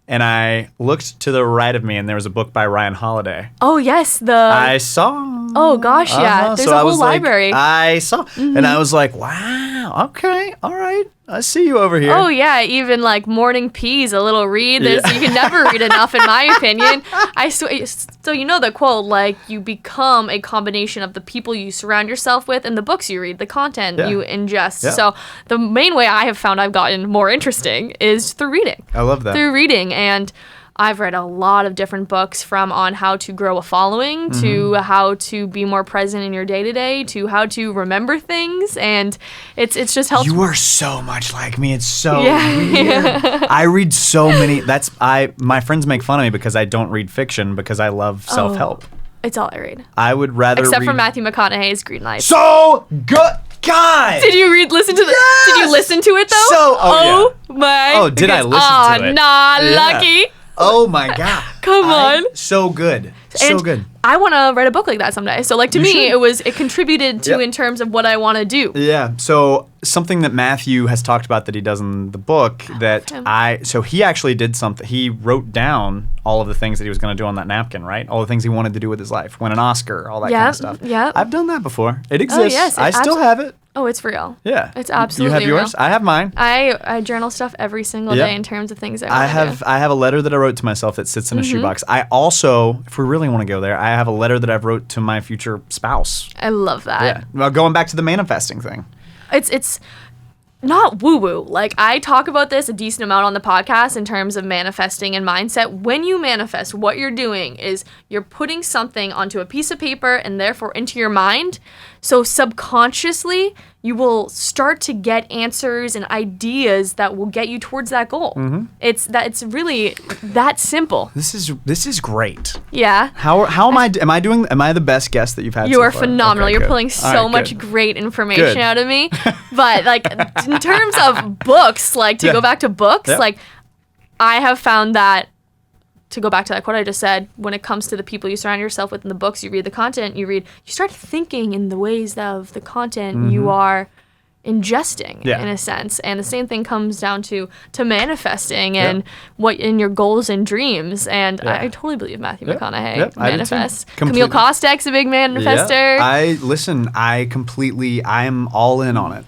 And I looked to the right of me, and there was a book by Ryan Holiday. Oh, yes. I saw. Oh, gosh, yeah. There's a whole library. I saw. And I was like, wow, okay, all right. I see you over here. Oh, yeah. Even like Morning Peas, a little read. You can never read enough, in my opinion. So you know the quote, like, you become a combination of the people you surround yourself with and the books you read, the content you ingest. Yeah. So the main way I have found I've gotten more interesting is through reading. I love that. Through reading. And I've read a lot of different books, from on how to grow a following to how to be more present in your day-to-day to how to remember things, and it's just helped. You are so much like me. It's so weird. I read so many. My friends make fun of me because I don't read fiction because I love self-help. It's all I read. I would rather Except read for Matthew McConaughey's Green Lights. So good. God! Did you listen to Did you listen to it though? My! Oh, did I listen to it? Nah, lucky. Oh my God! Come on! So good, so good. I want to write a book like that someday. So, like, to me, it contributed to in terms of what I want to do. Yeah. So something that Matthew has talked about that he does in the book so he actually did something. He wrote down all of the things that he was going to do on that napkin, right? All the things he wanted to do with his life, win an Oscar, all that kind of stuff. Yeah. I've done that before. It exists. Oh, yes, I still have it. Oh, it's real. Yeah. It's absolutely real. You have yours? real. I have mine. I journal stuff every single day in terms of things I want to do. I have a letter that I wrote to myself that sits in a shoebox. I also, if we really want to go there, I have a letter that I've wrote to my future spouse. I love that. Yeah. Well, going back to the manifesting thing. It's not woo-woo. Like, I talk about this a decent amount on the podcast in terms of manifesting and mindset. When you manifest, what you're doing is you're putting something onto a piece of paper and therefore into your mind. So subconsciously, you will start to get answers and ideas that will get you towards that goal. It's really that simple. This is great. Yeah. How am I the best guest that you've had? You so are far? phenomenal. Okay, You're good. pulling so much great information out of me. But like, in terms of books, like to go back to books, like I have found that, to go back to that quote I just said, when it comes to the people you surround yourself with in the books you read, the content you read, you start thinking in the ways of the content you are ingesting in a sense. And the same thing comes down to manifesting and what in your goals and dreams. And I totally believe Matthew McConaughey manifests. Camille Kostek's a big manifester. I'm all in on it.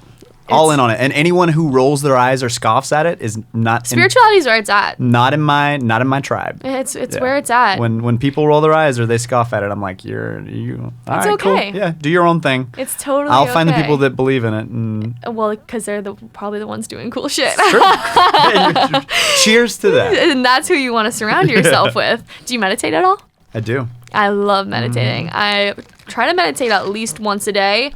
All in on it. And anyone who rolls their eyes or scoffs at it is not spirituality is where it's at. Not in my tribe. It's where it's at. When people roll their eyes or they scoff at it, I'm like, you. It's right, okay. Cool. Yeah, do your own thing. It's totally I'll find the people that believe in it. Well, because they're probably the ones doing cool shit. True. Cheers to that. And that's who you want to surround yourself with. Do you meditate at all? I do. I love meditating. I try to meditate at least once a day.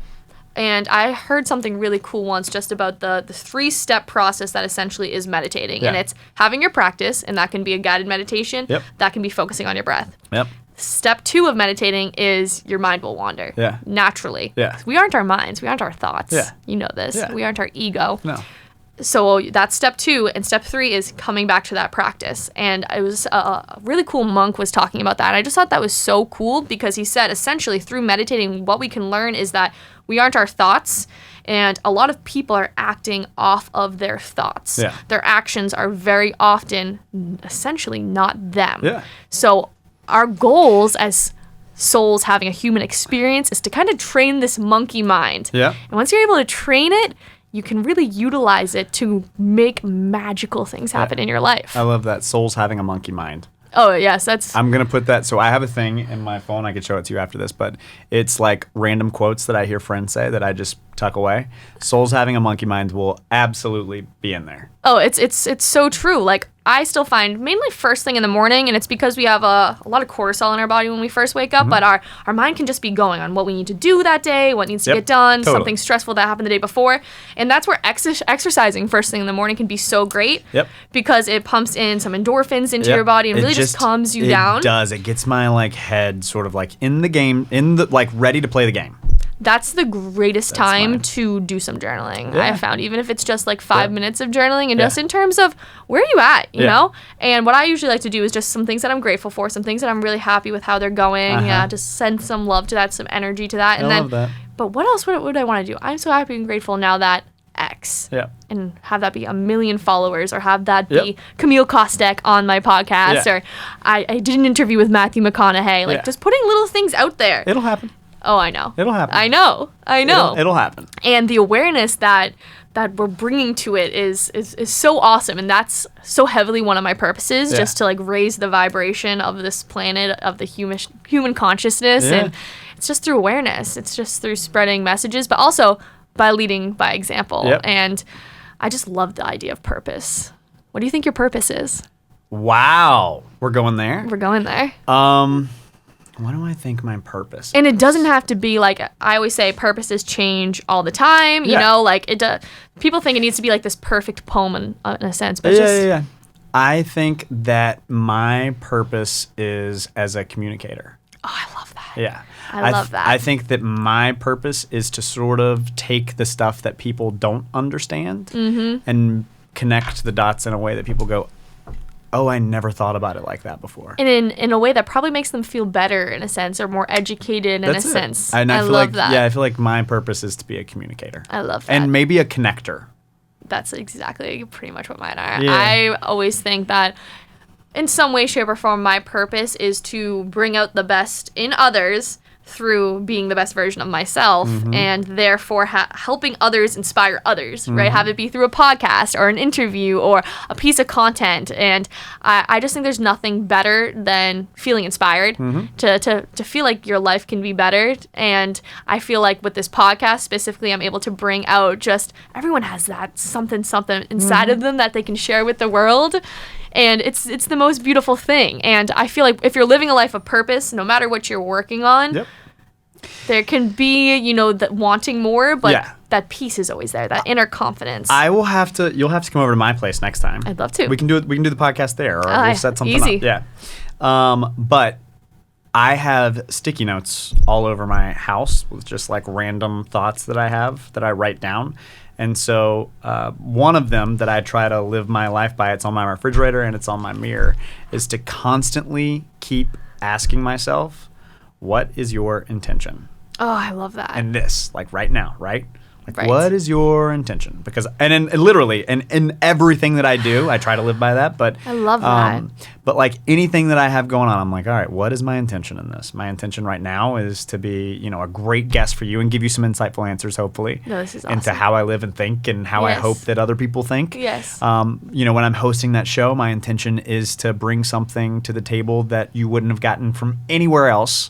And I heard something really cool once just about the 3-step process that essentially is meditating. Yeah. And it's having your practice, and that can be a guided meditation. Yep. That can be focusing on your breath. Yep. Step 2 of meditating is your mind will wander. Yeah. Naturally. Yeah. We aren't our minds. We aren't our thoughts. Yeah. You know this. Yeah. We aren't our ego. No. So that's step 2, and step 3 is coming back to that practice. And it was a really cool monk was talking about that. And I just thought that was so cool because he said essentially through meditating, what we can learn is that we aren't our thoughts, And a lot of people are acting off of their thoughts. Yeah. Their actions are very often essentially not them. Yeah. So our goals as souls having a human experience is to kind of train this monkey mind. Yeah. And once you're able to train it, you can really utilize it to make magical things happen in your life. I love that. Souls having a monkey mind. Oh, yes, that's... I'm going to put that. So I have a thing in my phone. I could show it to you after this, but it's like random quotes that I hear friends say that I just tuck away. Souls having a monkey mind will absolutely be in there. Oh, it's so true. Like, I still find mainly first thing in the morning, and it's because we have a lot of cortisol in our body when we first wake up, but our mind can just be going on what we need to do that day, what needs to get done, totally. something stressful that happened the day before. And that's where exercising first thing in the morning can be so great because it pumps in some endorphins into your body and really just calms you down. It does. It gets my like head sort of like in the game, like ready to play the game. That's the greatest time to do some journaling. I found, even if it's just like 5 minutes of journaling, and just in terms of where are you at, you know? And what I usually like to do is just some things that I'm grateful for, some things that I'm really happy with how they're going. Just send some love to that, some energy to that. And I love that. But what else would I want to do? I'm so happy and grateful now that X. And have that be 1 million followers, or have that be Camille Kostek on my podcast, or I did an interview with Matthew McConaughey. Like just putting little things out there. It'll happen. Oh, I know. It'll happen. I know. It'll happen. And the awareness that we're bringing to it is so awesome, and that's so heavily one of my purposes, just to like raise the vibration of this planet, of the human consciousness, and it's just through awareness. It's just through spreading messages, but also by leading by example. And I just love the idea of purpose. What do you think your purpose is? Wow, we're going there. We're going there. What do I think my purpose is? And it doesn't have to be like, I always say purposes change all the time, you know, like people think it needs to be like this perfect poem in a sense, but I think that my purpose is as a communicator. Oh, I love that. Yeah. I love that. I think that my purpose is to sort of take the stuff that people don't understand and connect the dots in a way that people go, oh, I never thought about it like that before. And in a way that probably makes them feel better in a sense, or more educated in a sense. And I feel love like that. Yeah, I feel like my purpose is to be a communicator. I love that. And maybe a connector. That's exactly pretty much what mine are. Yeah. I always think that in some way, shape, or form, my purpose is to bring out the best in others through being the best version of myself, and therefore helping others inspire others, right? Have it be through a podcast or an interview or a piece of content. And I just think there's nothing better than feeling inspired to feel like your life can be better. And I feel like with this podcast specifically, I'm able to bring out just, everyone has that something inside of them that they can share with the world. And it's the most beautiful thing. And I feel like if you're living a life of purpose, no matter what you're working on, there can be, you know, that wanting more, but that peace is always there, that inner confidence. You'll have to come over to my place next time. I'd love to. We can do the podcast there, or we'll set something easy. up. Yeah. But I have sticky notes all over my house with just like random thoughts that I have that I write down. And so one of them that I try to live my life by, it's on my refrigerator and it's on my mirror, is to constantly keep asking myself, what is your intention? Oh, I love that. And this, like right now, right? Like, what is your intention? Because, literally, in everything that I do, I try to live by that. But I love that. But like anything that I have going on, I'm like, all right, what is my intention in this? My intention right now is to be, you know, a great guest for you and give you some insightful answers, hopefully. No, this is awesome. Into how I live and think and how I hope that other people think. Yes. You know, when I'm hosting that show, my intention is to bring something to the table that you wouldn't have gotten from anywhere else.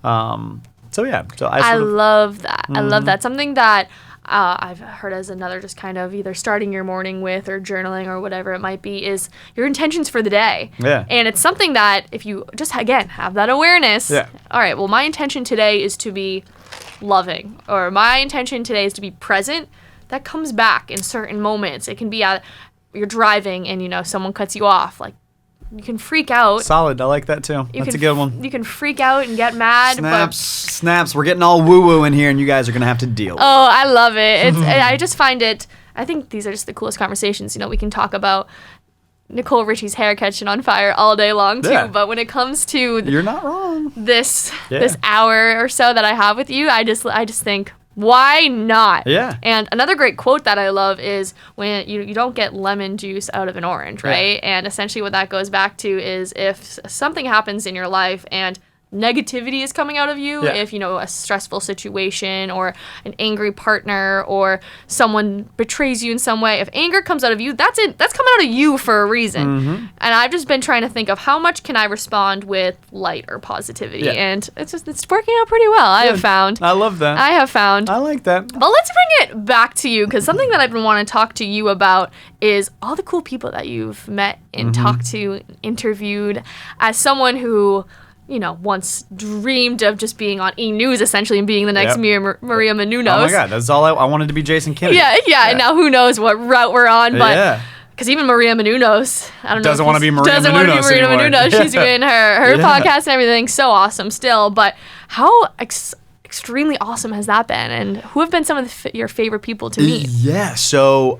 So I love that. I love that. Something that I've heard as another just kind of either starting your morning with or journaling or whatever it might be is your intentions for the day. Yeah. And it's something that if you just, again, have that awareness. Yeah. All right, well, my intention today is to be loving, or my intention today is to be present. That comes back in certain moments. It can be you're driving and, you know, someone cuts you off. Like, you can freak out. Solid. I like that too. That's a good one. You can freak out and get mad. Snaps. We're getting all woo-woo in here, and you guys are going to have to deal. Oh, I love it. I just find it, I think these are just the coolest conversations. You know, we can talk about Nicole Richie's hair catching on fire all day long too. Yeah. But when it comes to you're not wrong. This hour or so that I have with you, I just think Why not? Yeah. And another great quote that I love is when you don't get lemon juice out of an orange, right? Yeah. And essentially what that goes back to is if something happens in your life and negativity is coming out of you, if a stressful situation or an angry partner or someone betrays you in some way, if anger comes out of you, that's coming out of you for a reason. And I've just been trying to think of how much can I respond with light or positivity, and it's working out pretty well. I have found. I love that. I have found. I like that. But let's bring it back to you, because something that I've been wanting to talk to you about is all the cool people that you've met and talked to, interviewed, as someone who once dreamed of just being on E! News, essentially, and being the next Maria Menounos. Oh my God, that's all I wanted to be Jason Kennedy. Yeah. And now who knows what route we're on, but because even Maria Menounos, I don't know. Doesn't want to be Maria Menounos anymore. She's doing her podcast and everything. So awesome still. But how extremely awesome has that been? And who have been some of your favorite people to meet? Yeah. So,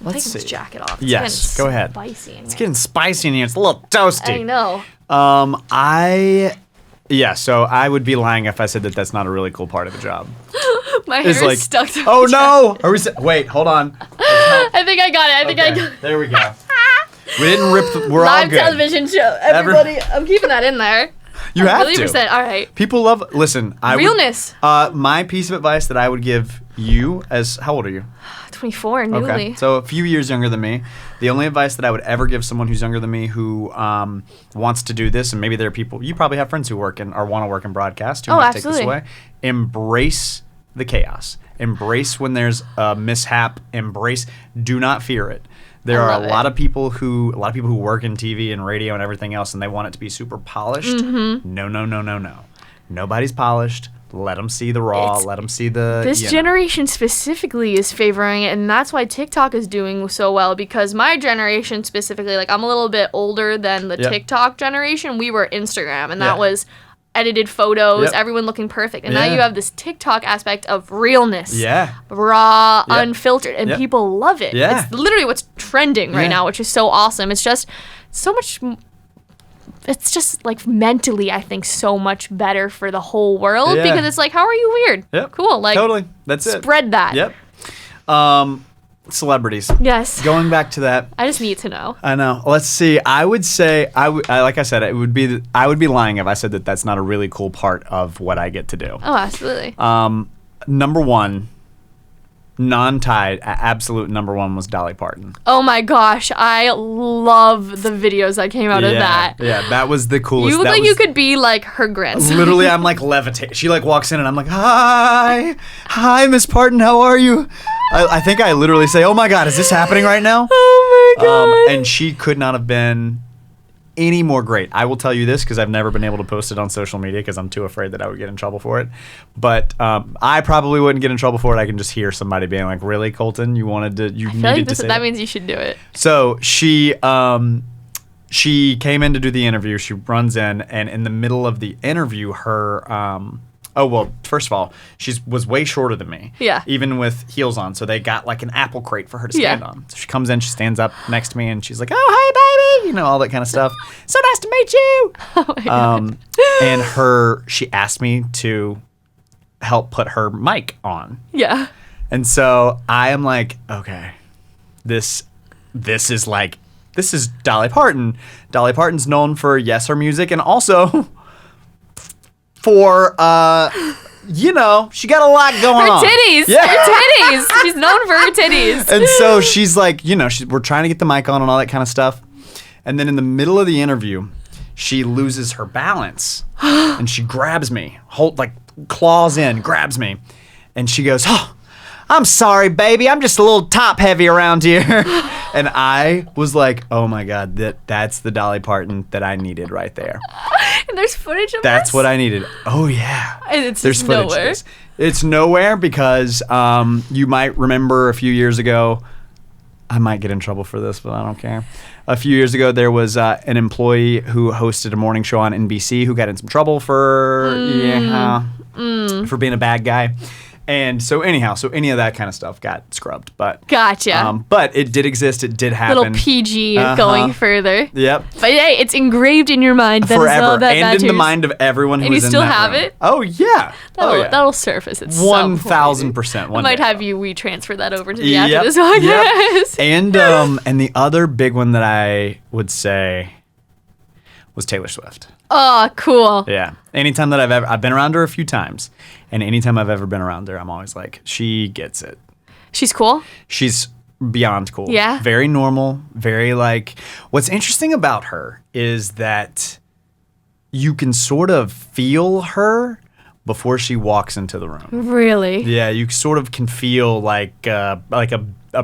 let's see. Take this jacket off. Yes, go ahead. Spicy in here. It's getting spicy in here. It's a little toasty. I know. So I would be lying if I said that that's not a really cool part of the job. My hair is stuck to Oh no! Wait, hold on. I think I got it. I got it. There we go. We didn't rip. We're all good. Live television show. Everybody, I'm keeping that in there. You have really to. All right. People love. Listen, Realness. My piece of advice that I would give you as how old are you? 24, newly. Okay, so a few years younger than me. The only advice that I would ever give someone who's younger than me who wants to do this, and maybe there are people, you probably have friends who work in or want to work in broadcast who might take this away. Embrace the chaos. Embrace when there's a mishap. Do not fear it. There are a lot of people who work in TV and radio and everything else, and they want it to be super polished. No. Nobody's polished. Let them see the raw. Let them see the. This generation specifically is favoring it, and that's why TikTok is doing so well. Because my generation specifically, like I'm a little bit older than the TikTok generation. We were Instagram, and that was edited photos, everyone looking perfect. And now you have this TikTok aspect of realness, raw, unfiltered, and people love it. It's literally what's trending right now, which is so awesome. It's just so much. It's just like mentally, I think, so much better for the whole world because it's like, how are you weird? Yep. Cool. Like totally. That's it. Spread that. Yep. Celebrities. Yes. Going back to that. I just need to know. I know. Let's see. I would say like I said, I would be lying if I said that that's not a really cool part of what I get to do. Oh, absolutely. Number one. Non-tied, absolute number one was Dolly Parton. Oh my gosh, I love the videos that came out of that. Yeah, that was the coolest. You look like you could be like her grandson. Literally, I'm like levitating. She like walks in and I'm like, hi, Miss Parton, how are you? I think I literally say, oh my God, is this happening right now? Oh my God. And she could not have been any more great. I will tell you this because I've never been able to post it on social media because I'm too afraid that I would get in trouble for it. But I probably wouldn't get in trouble for it. I can just hear somebody being like, "Really, Colton? You wanted to? You needed to say that means you should do it." So she came in to do the interview. She runs in, and in the middle of the interview, her first of all, she was way shorter than me. Yeah. Even with heels on. So they got like an apple crate for her to stand on. So she comes in, she stands up next to me, and she's like, "Oh, hi, baby," all that kind of stuff. So nice to meet you. Oh my God. And she asked me to help put her mic on. Yeah. And so I am like, okay, this is Dolly Parton. Dolly Parton's known for her music and also for she got a lot going on. Her titties. Yeah. Her titties. She's known for her titties. And so she's like, we're trying to get the mic on and all that kind of stuff. And then in the middle of the interview, she loses her balance and she grabs me, claws in, grabs me. And she goes, "Oh, I'm sorry, baby. I'm just a little top heavy around here." And I was like, oh my God, that's the Dolly Parton that I needed right there. And there's footage of That's this? what I needed. Oh yeah. And there's footage nowhere. Of this. It's nowhere because you might remember a few years ago, I might get in trouble for this, but I don't care. A few years ago, there was an employee who hosted a morning show on NBC who got in some trouble for being a bad guy. And so anyhow, any of that kind of stuff got scrubbed. But Gotcha. But it did exist. It did happen. Little PG going further. Yep. But hey, it's engraved in your mind. That Forever. Is all that and matters. in the mind of everyone who and was you in still that have room. it? Oh, yeah. That'll surface at some point. 1,000%. I might have you transfer that over to the after this podcast. Yep. And the other big one that I would say was Taylor Swift. Oh, cool. Yeah. Anytime that I've been around her a few times, and anytime I've ever been around her, I'm always like, she gets it. She's cool? She's beyond cool. Yeah. Very normal, very like, what's interesting about her is that you can sort of feel her before she walks into the room. Really? Yeah, you sort of can feel like a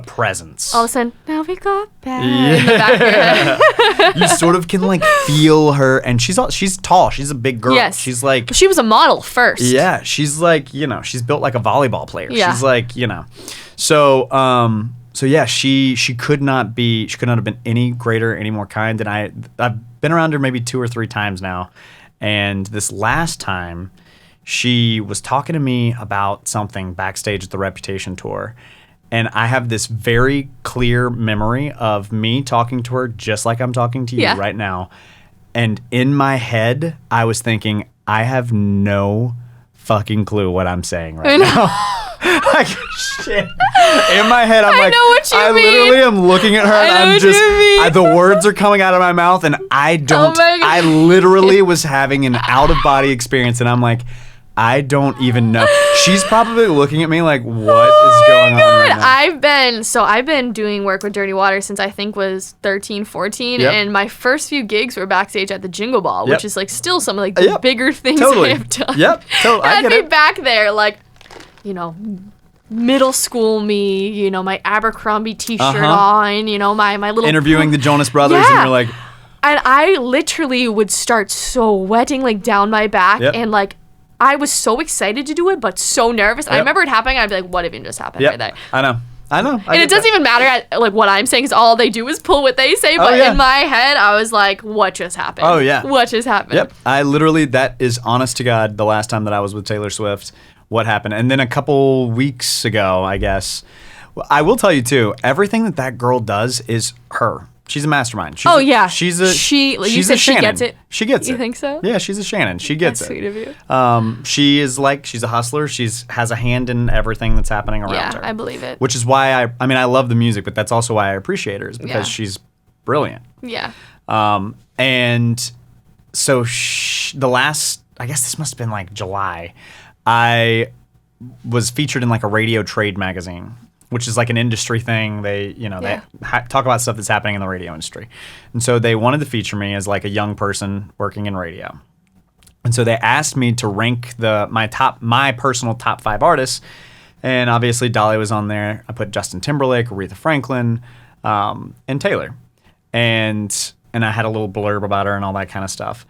presence. All of a sudden, now we got back. In the back of your head. You sort of can like feel her, and she's tall. She's a big girl. Yes. She's like, she was a model first. yeah, she's like, she's built like a volleyball player. Yeah. She's like, so yeah, she could not have been any greater, any more kind. And I've been around her maybe 2 or 3 times now, and this last time, she was talking to me about something backstage at the Reputation tour. And I have this very clear memory of me talking to her just like I'm talking to you right now. And in my head, I was thinking, I have no fucking clue what I'm saying right now. Like, shit. In my head, I'm like, know what you I mean. literally am looking at her and I know I'm what just, you mean. the words are coming out of my mouth and I don't, my God. I literally was having an out of body experience and I'm like, I don't even know. She's probably looking at me like, what is going on right now? I've been doing work with Dirty Water since I think was 13, 14. Yep. And my first few gigs were backstage at the Jingle Ball, Yep. which is like still some of like the bigger things Totally. I have done. Yep. Totally. I I'd get be it. back there like, middle school me, my Abercrombie t-shirt on, my little... Interviewing the Jonas Brothers and you're like... And I literally would start sweating like down my back and like, I was so excited to do it, but so nervous. I remember it happening. I'd be like, what even just happened right there? I know. And it doesn't even matter like what I'm saying, because all they do is pull what they say. But in my head, I was like, what just happened? Oh, yeah. What just happened? Yep. I literally, that is honest to God, the last time that I was with Taylor Swift, what happened. And then a couple weeks ago, I guess, I will tell you too, everything that girl does is her. She's a mastermind. She's you a said Shannon. she gets it? She gets it. You think so? Yeah, she's a Shannon. She gets That's it. Sweet of you. She's a hustler. Has a hand in everything that's happening around her. Yeah, I believe it. Which is why I love the music, but that's also why I appreciate her, is because she's brilliant. Yeah. And so the last, I guess this must have been like July, I was featured in like a radio trade magazine, which is like an industry thing. They, they talk about stuff that's happening in the radio industry. And so they wanted to feature me as like a young person working in radio. And so they asked me to rank my personal top 5 artists. And obviously Dolly was on there. I put Justin Timberlake, Aretha Franklin, and Taylor. And I had a little blurb about her and all that kind of stuff.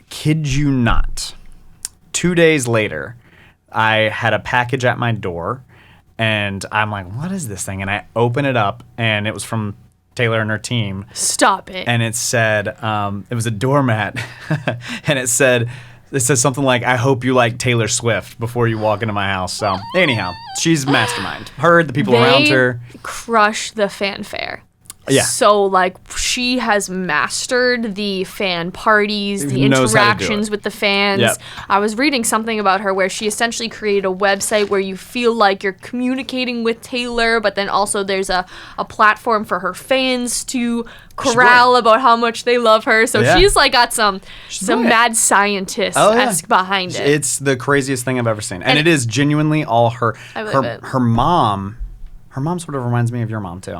Kid you not. 2 days later, I had a package at my door. And I'm like, what is this thing? And I open it up, and it was from Taylor and her team. Stop it. And it said, it was a doormat, and it says something like, I hope you like Taylor Swift before you walk into my house. So anyhow, she's mastermind. Her, the people around her. Crush the fanfare. Yeah. So, like, she has mastered the fan parties, the interactions with the fans. Yep. I was reading something about her where she essentially created a website where you feel like you're communicating with Taylor, but then also there's a platform for her fans to corral about how much they love her. So she's, like, got some mad scientist-esque behind it. It's the craziest thing I've ever seen. And it is genuinely all her. I believe it. Her mom... Her mom sort of reminds me of your mom, too.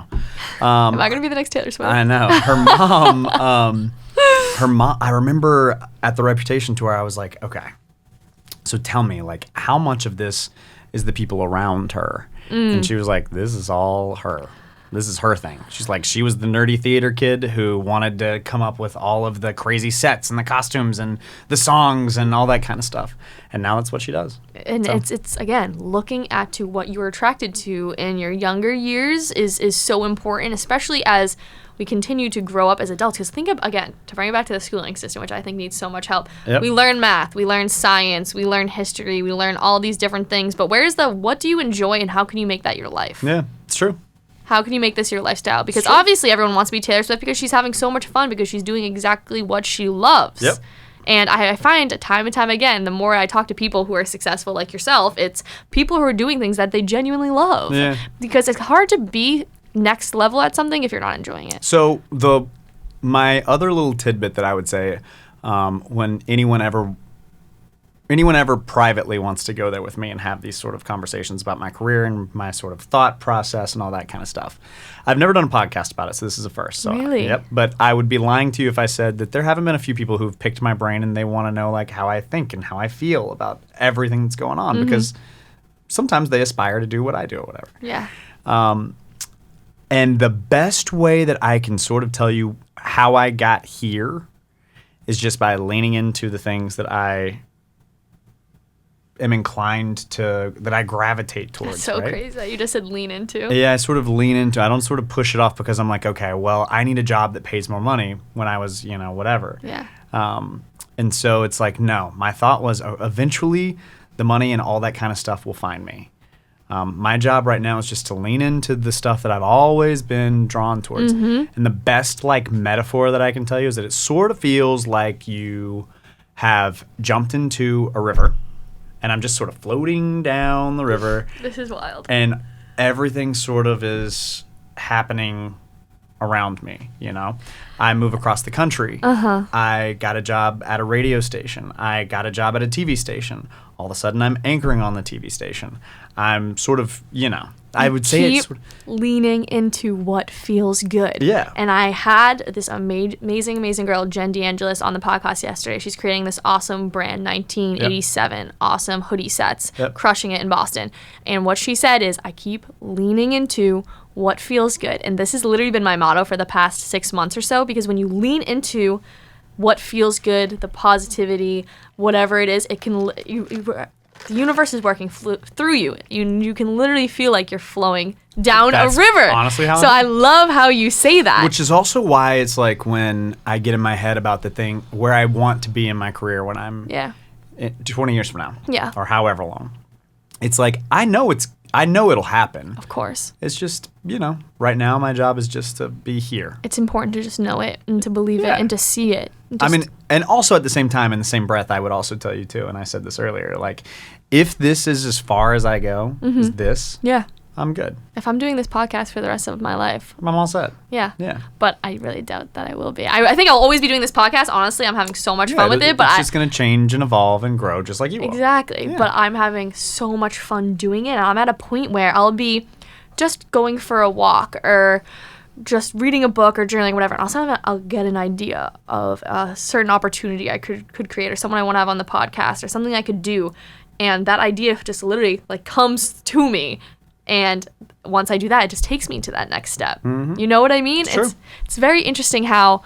Am I going to be the next Taylor Swift? I know. Her mom, I remember at the Reputation tour, I was like, okay, so tell me, like, how much of this is the people around her? And she was like, this is all her. This is her thing. She's like, she was the nerdy theater kid who wanted to come up with all of the crazy sets and the costumes and the songs and all that kind of stuff. And now that's what she does. And so it's again, looking at to what you were attracted to in your younger years is so important, especially as we continue to grow up as adults. Because think of, again, to bring it back to the schooling system, which I think needs so much help. Yep. We learn math, we learn science, we learn history, we learn all these different things. But where's the what do you enjoy and how can you make that your life? Yeah, it's true. How can you make this your lifestyle? Because obviously everyone wants to be Taylor Swift because she's having so much fun because she's doing exactly what she loves. Yep. And I find time and time again, the more I talk to people who are successful like yourself, it's people who are doing things that they genuinely love. Yeah. Because it's hard to be next level at something if you're not enjoying it. So my other little tidbit that I would say, when anyone ever privately wants to go there with me and have these sort of conversations about my career and my sort of thought process and all that kind of stuff. I've never done a podcast about it, so this is a first. So, really? Yep. But I would be lying to you if I said that there haven't been a few people who've picked my brain and they want to know like how I think and how I feel about everything that's going on, because sometimes they aspire to do what I do or whatever. Yeah. And the best way that I can sort of tell you how I got here is just by leaning into the things that I am inclined to, that I gravitate towards. That's so right? crazy that you just said lean into. Yeah, I sort of lean into. I don't sort of push it off because I'm like, okay, well, I need a job that pays more money when I was, whatever. Yeah. And so it's like, no, my thought was eventually the money and all that kind of stuff will find me. My job right now is just to lean into the stuff that I've always been drawn towards. And the best metaphor that I can tell you is that it sort of feels like you have jumped into a river and I'm just sort of floating down the river. This is wild. And everything sort of is happening around me, I move across the country. I got a job at a radio station. I got a job at a TV station. All of a sudden, I'm anchoring on the TV station. I'm sort of, I would say it's sort of leaning into what feels good. Yeah. And I had this amazing girl, Jen DeAngelis, on the podcast yesterday. She's creating this awesome brand, 1987, awesome hoodie sets, crushing it in Boston. And what she said is, I keep leaning into what feels good. And this has literally been my motto for the past 6 months or so, because when you lean into what feels good, the positivity, whatever it is, it can the universe is working through you. You can literally feel like you're flowing down a river. Honestly, how I love how you say that. Which is also why it's like when I get in my head about the thing where I want to be in my career when I'm 20 years from now. Yeah. Or however long. It's like I know it'll happen. Of course. It's just, right now my job is just to be here. It's important to just know it and to believe it and to see it. And also at the same time, in the same breath, I would also tell you too, and I said this earlier, like, if this is as far as I go, is this, I'm good. If I'm doing this podcast for the rest of my life, I'm all set. Yeah. Yeah. But I really doubt that I will be. I think I'll always be doing this podcast. Honestly, I'm having so much fun with it. But it's just going to change and evolve and grow just like you will. Exactly. Yeah. But I'm having so much fun doing it. And I'm at a point where I'll be just going for a walk or just reading a book or journaling, whatever. And I'll get an idea of a certain opportunity I could create or someone I want to have on the podcast or something I could do. And that idea just literally comes to me. And once I do that, it just takes me to that next step. You know what I mean? Sure. It's very interesting how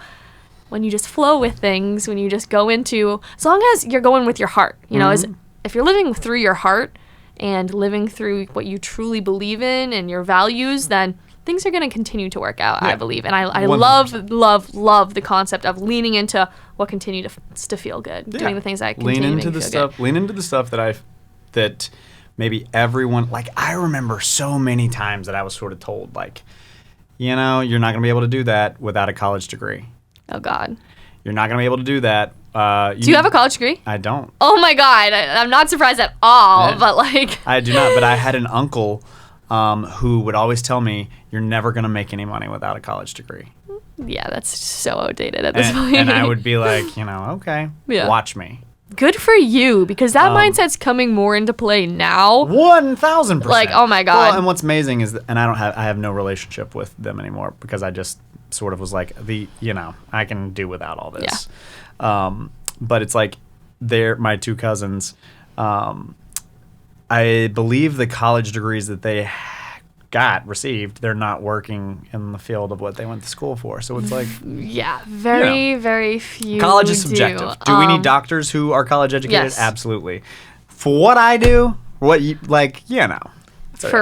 when you just flow with things, when you just go into, as long as you're going with your heart, if you're living through your heart and living through what you truly believe in and your values, then things are going to continue to work out, I believe. And I love the concept of leaning into what continue to feel good, doing the things that continue to make me feel good. Lean into the stuff that maybe everyone, I remember so many times that I was sort of told, you're not going to be able to do that without a college degree. Oh, God. You're not going to be able to do that. Do you have a college degree? I don't. Oh, my God. I'm not surprised at all, but I do not, but I had an uncle who would always tell me, you're never going to make any money without a college degree. Yeah, that's so outdated at this point. And I would be like, okay, watch me. Good for you, because that mindset's coming more into play now. 1,000%. Oh my God. Well, and what's amazing is that, and I have no relationship with them anymore because I just sort of was like I can do without all this. Yeah. But it's like they're my two cousins. I believe the college degrees that they received, they're not working in the field of what they went to school for. So it's like, very few. College is subjective. Do we need doctors who are college educated? Yes. Absolutely. For what I do, for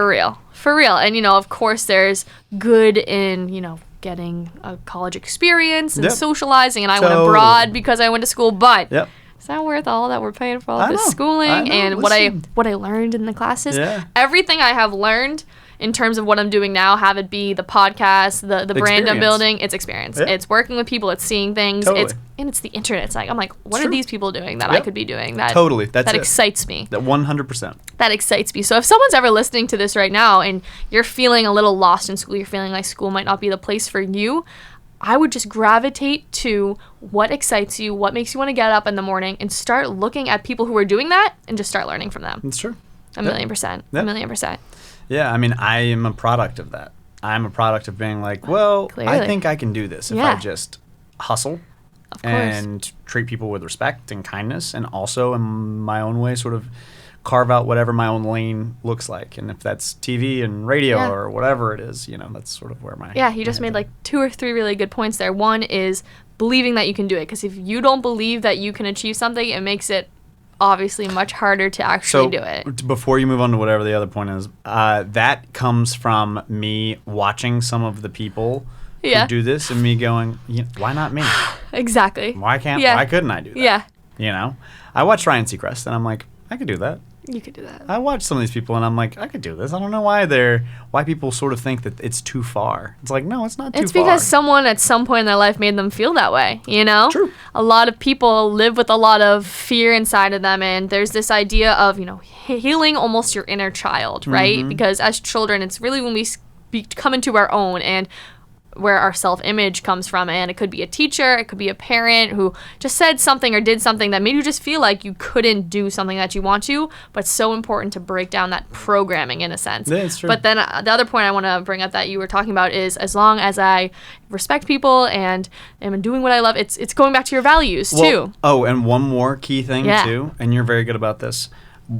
real. And of course there's good in getting a college experience and socializing, and I went abroad because I went to school, but is that worth all that we're paying for all this schooling and what I learned in the classes? Everything I have learned in terms of what I'm doing now, have it be the podcast, the brand I'm building, it's experience. It's working with people, it's seeing things, it's the internet. It's like, I'm like, what are these people doing that I could be doing? That excites me. That 100%. That excites me. So if someone's ever listening to this right now and you're feeling a little lost in school, you're feeling like school might not be the place for you, I would just gravitate to what excites you, what makes you want to get up in the morning, and start looking at people who are doing that and just start learning from them. That's true. A million percent. Yeah, I mean, I am a product of that. I'm a product of being like, well, clearly. I think I can do this if I just hustle and treat people with respect and kindness, and also in my own way sort of carve out whatever my own lane looks like. And if that's TV and radio or whatever it is, that's sort of where my... Yeah, you just made like 2 or 3 really good points there. One is believing that you can do it, because if you don't believe that you can achieve something, it makes it obviously much harder to actually do it. Before you move on to whatever the other point is, that comes from me watching some of the people who do this and me going, why not me? Exactly. Why couldn't I do that? Yeah. I watched Ryan Seacrest and I'm like, I could do that. You could do that. I watch some of these people and I'm like, I could do this. I don't know why people sort of think that it's too far. It's like, no, it's not too far. It's because someone at some point in their life made them feel that way, True. A lot of people live with a lot of fear inside of them, and there's this idea of, healing almost your inner child, right? Mm-hmm. Because as children, it's really when we come into our own and where our self-image comes from, and it could be a teacher, it could be a parent who just said something or did something that made you just feel like you couldn't do something that you want to, but it's so important to break down that programming in a sense. Yeah, it's true. But then the other point I want to bring up that you were talking about is, as long as I respect people and am doing what I love, it's going back to your values too. Oh, and one more key thing too, and you're very good about this.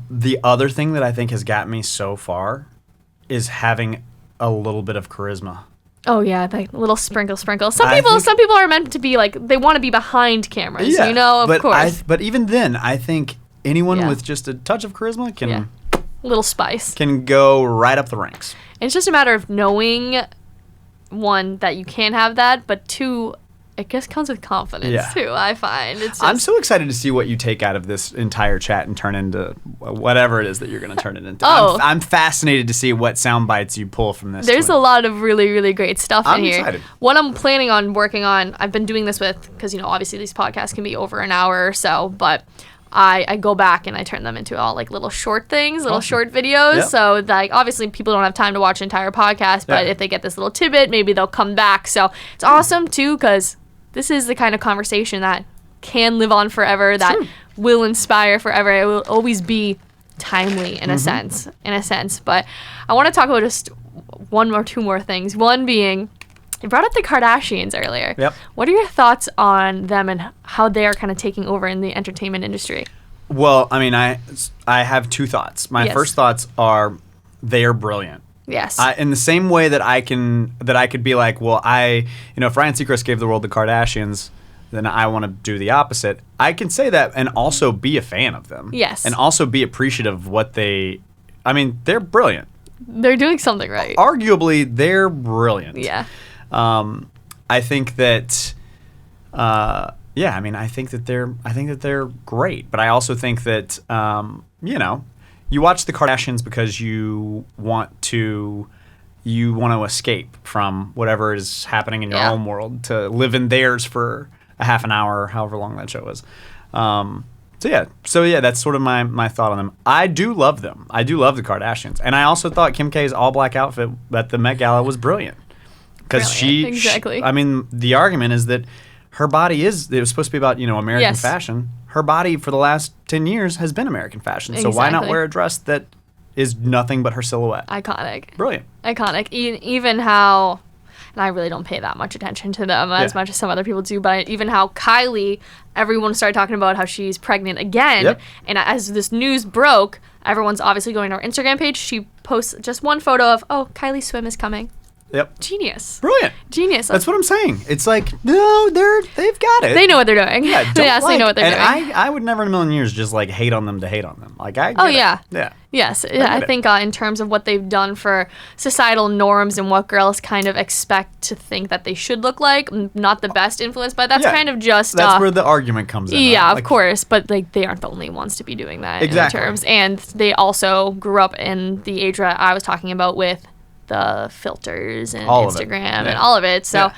The other thing that I think has got me so far is having a little bit of charisma. Oh yeah, like little sprinkle. Some people are meant to be like, they want to be behind cameras, of course. But even then, I think anyone with just a touch of charisma can little spice can go right up the ranks. And it's just a matter of knowing, one, that you can have that, but two, it just comes with confidence too, I find. I'm so excited to see what you take out of this entire chat and turn into whatever it is that you're going to turn it into. I'm fascinated to see what sound bites you pull from this. There's a lot of really, really great stuff in here. I'm excited. What I'm planning on working on, I've been doing this with, because, obviously these podcasts can be over an hour or so, but I go back and I turn them into all like little short things, short videos. Yep. So like obviously people don't have time to watch an entire podcast, but if they get this little tidbit, maybe they'll come back. So it's awesome too, because this is the kind of conversation that can live on forever, that will inspire forever. It will always be timely in a sense. But I want to talk about just 1 or 2 more things. One being, you brought up the Kardashians earlier. Yep. What are your thoughts on them and how they are kind of taking over in the entertainment industry? Well, I mean, I have 2 thoughts. My first thoughts are they are brilliant. Yes. In the same way that I could be like, well, if Ryan Seacrest gave the world the Kardashians, then I want to do the opposite. I can say that and also be a fan of them. Yes. And also be appreciative of what they're brilliant. They're doing something right. Arguably, they're brilliant. Yeah. I think that, I think that they're great. But I also think that, you watch the Kardashians because you want to escape from whatever is happening in your own world, to live in theirs for a half an hour, or however long that show is. So that's sort of my thought on them. I do love them. I do love the Kardashians, and I also thought Kim K's all black outfit at the Met Gala was brilliant, because exactly. The argument is that her body it was supposed to be about American fashion. Her body for the last 10 years has been American fashion. So why not wear a dress that is nothing but her silhouette? Iconic. Brilliant. Iconic. Even how, and I really don't pay that much attention to them as much as some other people do, but even how Kylie, everyone started talking about how she's pregnant again. Yep. And as this news broke, everyone's obviously going to our Instagram page. She posts just one photo of, oh, Kylie Swim is coming. Yep. Genius. Brilliant. Genius. That's what I'm saying. It's like, no, they've got it. They know what they're doing. Yeah, They absolutely know what they're doing. And I would never in a million years just like hate on them to hate on them. Like I get yeah. it. Yeah. Yes, I think in terms of what they've done for societal norms and what girls kind of expect to think that they should look like, not the best influence, but that's kind of just... That's where the argument comes in. Yeah, right? of course, but like they aren't the only ones to be doing that Exactly. in terms. And they also grew up in the age that I was talking about with the filters and all Instagram and all of it. So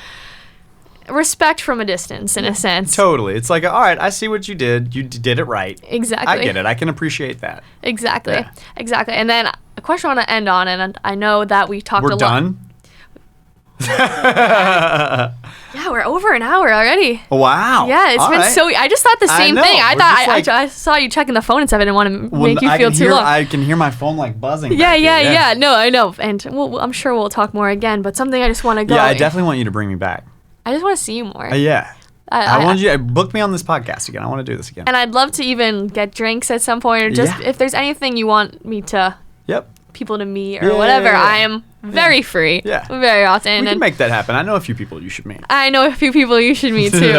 respect from a distance in a sense. Totally. It's like, all right, I see what you did. You did it right. Exactly. I get it. I can appreciate that. Exactly. Yeah. Exactly. And then a question I want to end on, and I know that we talked a lot. We're done? Yeah, we're over an hour already. Wow. Yeah, it's been so... I just thought the same thing. I thought I saw you checking the phone and stuff. I didn't want to make you feel too long. I can hear my phone like buzzing. Yeah. No, I know. And I'm sure we'll talk more again, but something I just want to go... Yeah, I definitely want you to bring me back. I just want to see you more. Yeah. I want you to book me on this podcast again. I want to do this again. And I'd love to even get drinks at some point, or just if there's anything you want me to... people to meet or whatever. I am very free. Very often. We can make that happen. I know a few people you should meet. I know a few people you should meet too.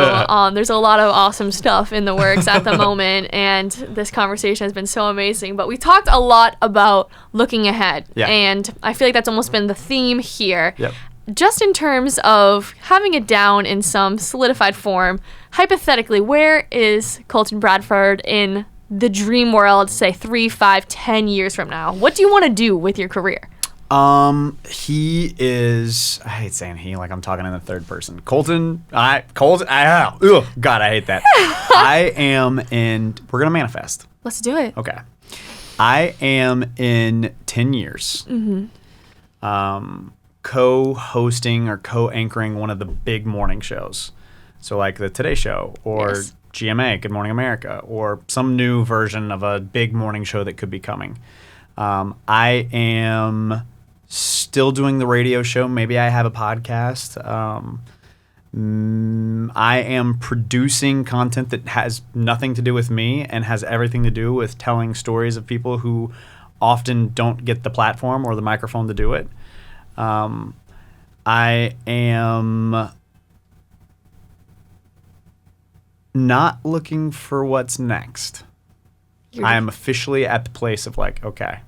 There's a lot of awesome stuff in the works at the moment, and this conversation has been so amazing. But we talked a lot about looking ahead, and I feel like that's almost been the theme here. Just in terms of having it down in some solidified form, hypothetically, where is Colton Bradford in the dream world, say 3, 5, 10 years from now? What do you want to do with your career? He is, I hate saying he, like I'm talking in the third person. Colton, God, I hate that. I am in, we're going to manifest. Let's do it. Okay. I am in 10 years, co-hosting or co-anchoring one of the big morning shows. So like the Today Show or GMA, Good Morning America, or some new version of a big morning show that could be coming. I am still doing the radio show. Maybe I have a podcast. I am producing content that has nothing to do with me and has everything to do with telling stories of people who often don't get the platform or the microphone to do it. I am not looking for what's next. I am officially at the place of like, okay,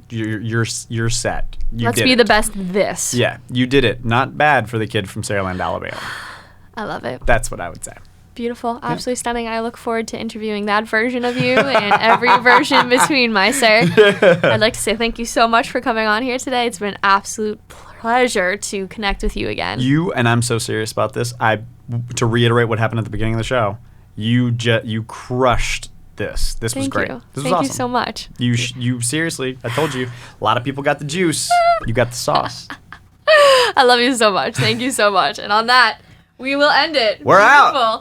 you're set. Let's be the best this. Yeah, you did it. Not bad for the kid from Saraland, Alabama. I love it. That's what I would say. Beautiful, absolutely stunning. I look forward to interviewing that version of you and every version between, my sir. I'd like to say thank you so much for coming on here today. It's been an absolute pleasure to connect with you again. And I'm so serious about this. To reiterate what happened at the beginning of the show, you crushed this. This was great. This was awesome. Thank you so much. You seriously, I told you, a lot of people got the juice. You got the sauce. I love you so much. Thank you so much. And on that, we will end it. We're out.